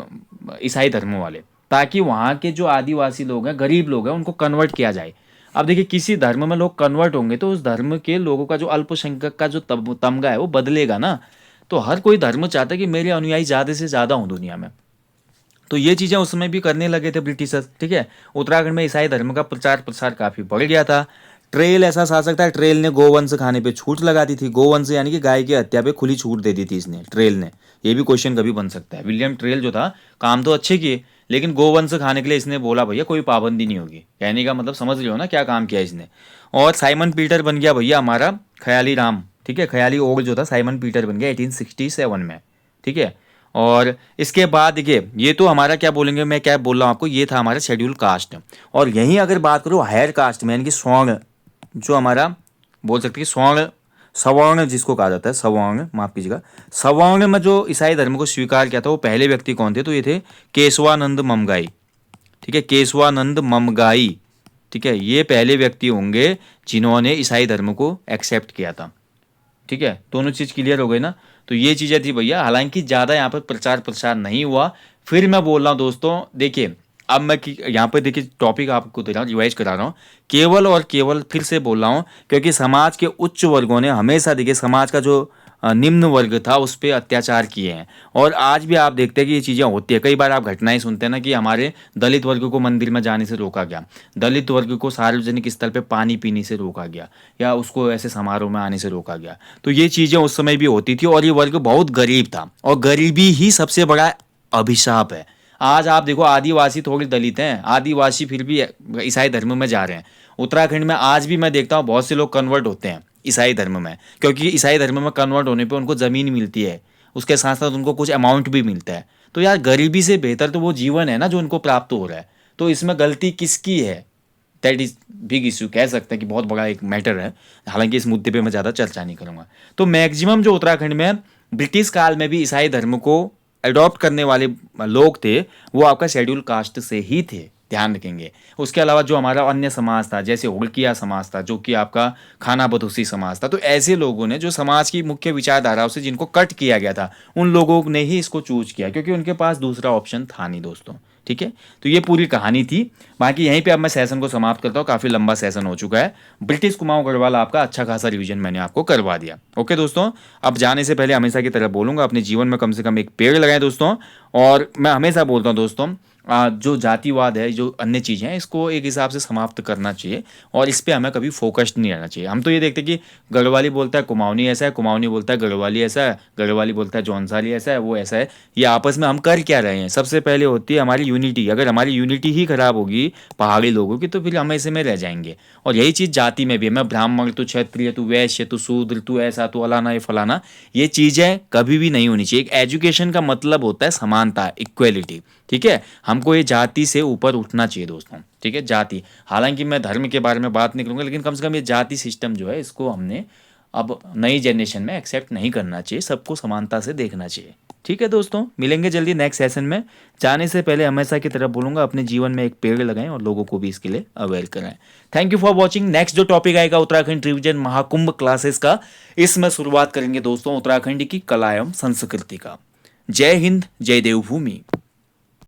ईसाई धर्म वाले, ताकि वहाँ के जो आदिवासी लोग हैं, गरीब लोग हैं, उनको कन्वर्ट किया जाए। अब देखिए किसी धर्म में लोग कन्वर्ट होंगे तो उस धर्म के लोगों का जो अल्पसंख्यक का जो तमगा है वो बदलेगा ना। तो हर कोई धर्म चाहता है कि मेरे अनुयायी ज़्यादा से ज़्यादा हों दुनिया में। तो ये चीज़ें उस समय भी करने लगे थे ब्रिटिशर्स। ठीक है, उत्तराखंड में ईसाई धर्म का प्रचार प्रसार काफ़ी बढ़ गया था। ट्रेल ऐसा शासक था, ट्रेल ने गोवंश खाने पे छूट लगा दी थी। गोवंश यानी कि गाय की हत्या पे खुली छूट दे दी थी इसने, ट्रेल ने। ये भी क्वेश्चन कभी बन सकता है। विलियम ट्रेल जो था काम तो अच्छे किए, लेकिन गोवंश खाने के लिए इसने बोला भैया कोई पाबंदी नहीं होगी, कहने का मतलब समझ रहे हो ना क्या काम किया इसने। और साइमन पीटर बन गया भैया हमारा ख्याली राम। ठीक है, ख्याली ओग जो था साइमन पीटर बन गया 1867 में। ठीक है, और इसके बाद देखिए ये तो हमारा क्या बोलेंगे, मैं क्या बोल रहा हूँ आपको, ये था हमारा शेड्यूल कास्ट। और यहीं अगर बात करूँ हायर कास्ट में, यानी कि स्वर्ण, जो हमारा बोल सकते हैं स्वर्ण, सवर्ण जिसको कहा जाता है, सवर्ण, माफ कीजिएगा, सवर्ण में जो ईसाई धर्म को स्वीकार किया था वो पहले व्यक्ति कौन थे, तो ये थे केशवानंद ममगाई। ठीक है, केशवानंद ममगाई। ठीक है, ये पहले व्यक्ति होंगे जिन्होंने ईसाई धर्म को एक्सेप्ट किया था। ठीक है, दोनों चीज़ क्लियर हो गई ना। तो ये चीज़ें थी भैया, हालांकि ज़्यादा यहाँ पर प्रचार प्रसार नहीं हुआ। फिर मैं बोल रहा हूँ दोस्तों, देखिए अब मैं यहाँ पर देखिए टॉपिक आपको दे रहा हूँ, रिवाइज करा रहा हूँ, केवल और केवल फिर से बोल रहा हूँ क्योंकि समाज के उच्च वर्गों ने हमेशा देखिए समाज का जो निम्न वर्ग था उस पर अत्याचार किए हैं। और आज भी आप देखते हैं कि ये चीज़ें होती है। कई बार आप घटनाएं सुनते हैं ना कि हमारे दलित वर्ग को मंदिर में जाने से रोका गया, दलित वर्ग को सार्वजनिक स्थल पे पानी पीने से रोका गया, या उसको ऐसे समारोह में आने से रोका गया। तो ये चीज़ें उस समय भी होती थी और ये वर्ग बहुत गरीब था, और गरीबी ही सबसे बड़ा अभिशाप है। आज आप देखो आदिवासी थोड़े दलित हैं, आदिवासी फिर भी ईसाई धर्म में जा रहे हैं। उत्तराखंड में आज भी मैं देखता हूँ बहुत से लोग कन्वर्ट होते हैं ईसाई धर्म में, क्योंकि ईसाई धर्म में कन्वर्ट होने पे उनको ज़मीन मिलती है, उसके साथ साथ उनको कुछ अमाउंट भी मिलता है। तो यार गरीबी से बेहतर तो वो जीवन है ना जो उनको प्राप्त हो रहा है। तो इसमें गलती किसकी है, दैट इज़ बिग इशू, कह सकते हैं कि बहुत बड़ा एक मैटर है। हालांकि इस मुद्दे पे मैं ज़्यादा चर्चा नहीं करूँगा। तो मैक्सिमम जो उत्तराखंड में ब्रिटिश काल में भी ईसाई धर्म को अडॉप्ट करने वाले लोग थे वो आपका शेड्यूल कास्ट से ही थे, ध्यान रखेंगे। उसके अलावा जो हमारा अन्य समाज था, जैसे हुड़किया समाज था जो कि आपका खाना बदोशी समाज था, तो ऐसे लोगों ने जो समाज की मुख्य विचारधाराओं से जिनको कट किया गया था उन लोगों ने ही इसको चूज किया, क्योंकि उनके पास दूसरा ऑप्शन था नहीं दोस्तों। ठीक है, तो ये पूरी कहानी थी। बाकी यहीं पे अब मैं सेशन को समाप्त करता हूँ, काफ़ी लंबा सेशन हो चुका है। ब्रिटिश कुमाऊं गढ़वाल आपका अच्छा खासा रिवीजन मैंने आपको करवा दिया। ओके दोस्तों, अब जाने से पहले हमेशा की तरह बोलूँगा अपने जीवन में कम से कम एक पेड़ लगाएं दोस्तों। और मैं हमेशा बोलता हूँ दोस्तों, जो जातिवाद है, जो अन्य चीज़ें हैं, इसको एक हिसाब से समाप्त करना चाहिए और इस पर हमें कभी फोकस्ड नहीं रहना चाहिए। हम तो ये देखते हैं कि गढ़वाली बोलता है कुमाऊनी ऐसा है, कुमाऊनी बोलता है गढ़वाली ऐसा है, गढ़वाली बोलता है जौनसारी ऐसा है, वो ऐसा है। ये आपस में हम कर क्या रहे हैं? सबसे पहले होती है हमारी यूनिटी। अगर हमारी यूनिटी ही खराब होगी पहाड़ी लोगों की तो फिर हम ऐसे में रह जाएंगे। और यही चीज़ जाति में भी है, मैं ब्राह्मण, तू क्षत्रिय, तू वैश्य, तू शूद्र, तू ऐसा, तू अलाना, ये फलाना, ये चीज़ें कभी भी नहीं होनी चाहिए। एक एजुकेशन का मतलब होता है समानता, इक्वेलिटी। ठीक है, हमको ये जाति से ऊपर उठना चाहिए दोस्तों। ठीक है, जाति, हालांकि मैं धर्म के बारे में बात नहीं करूंगा, लेकिन कम से कम ये जाति सिस्टम जो है इसको हमने अब नई जनरेशन में एक्सेप्ट नहीं करना चाहिए, सबको समानता से देखना चाहिए। ठीक है दोस्तों, मिलेंगे जल्दी नेक्स्ट सेशन में। जाने से पहले हमेशा की तरह बोलूँगा, अपने जीवन में एक पेड़ लगाएं और लोगों को भी इसके लिए अवेयर कराएं। Thank you for watching. Next जो टॉपिक आएगा उत्तराखंड रिवीजन महाकुंभ क्लासेस का, इसमें शुरुआत करेंगे दोस्तों उत्तराखंड की कला एवं संस्कृति का। जय हिंद, जय देवभूमि।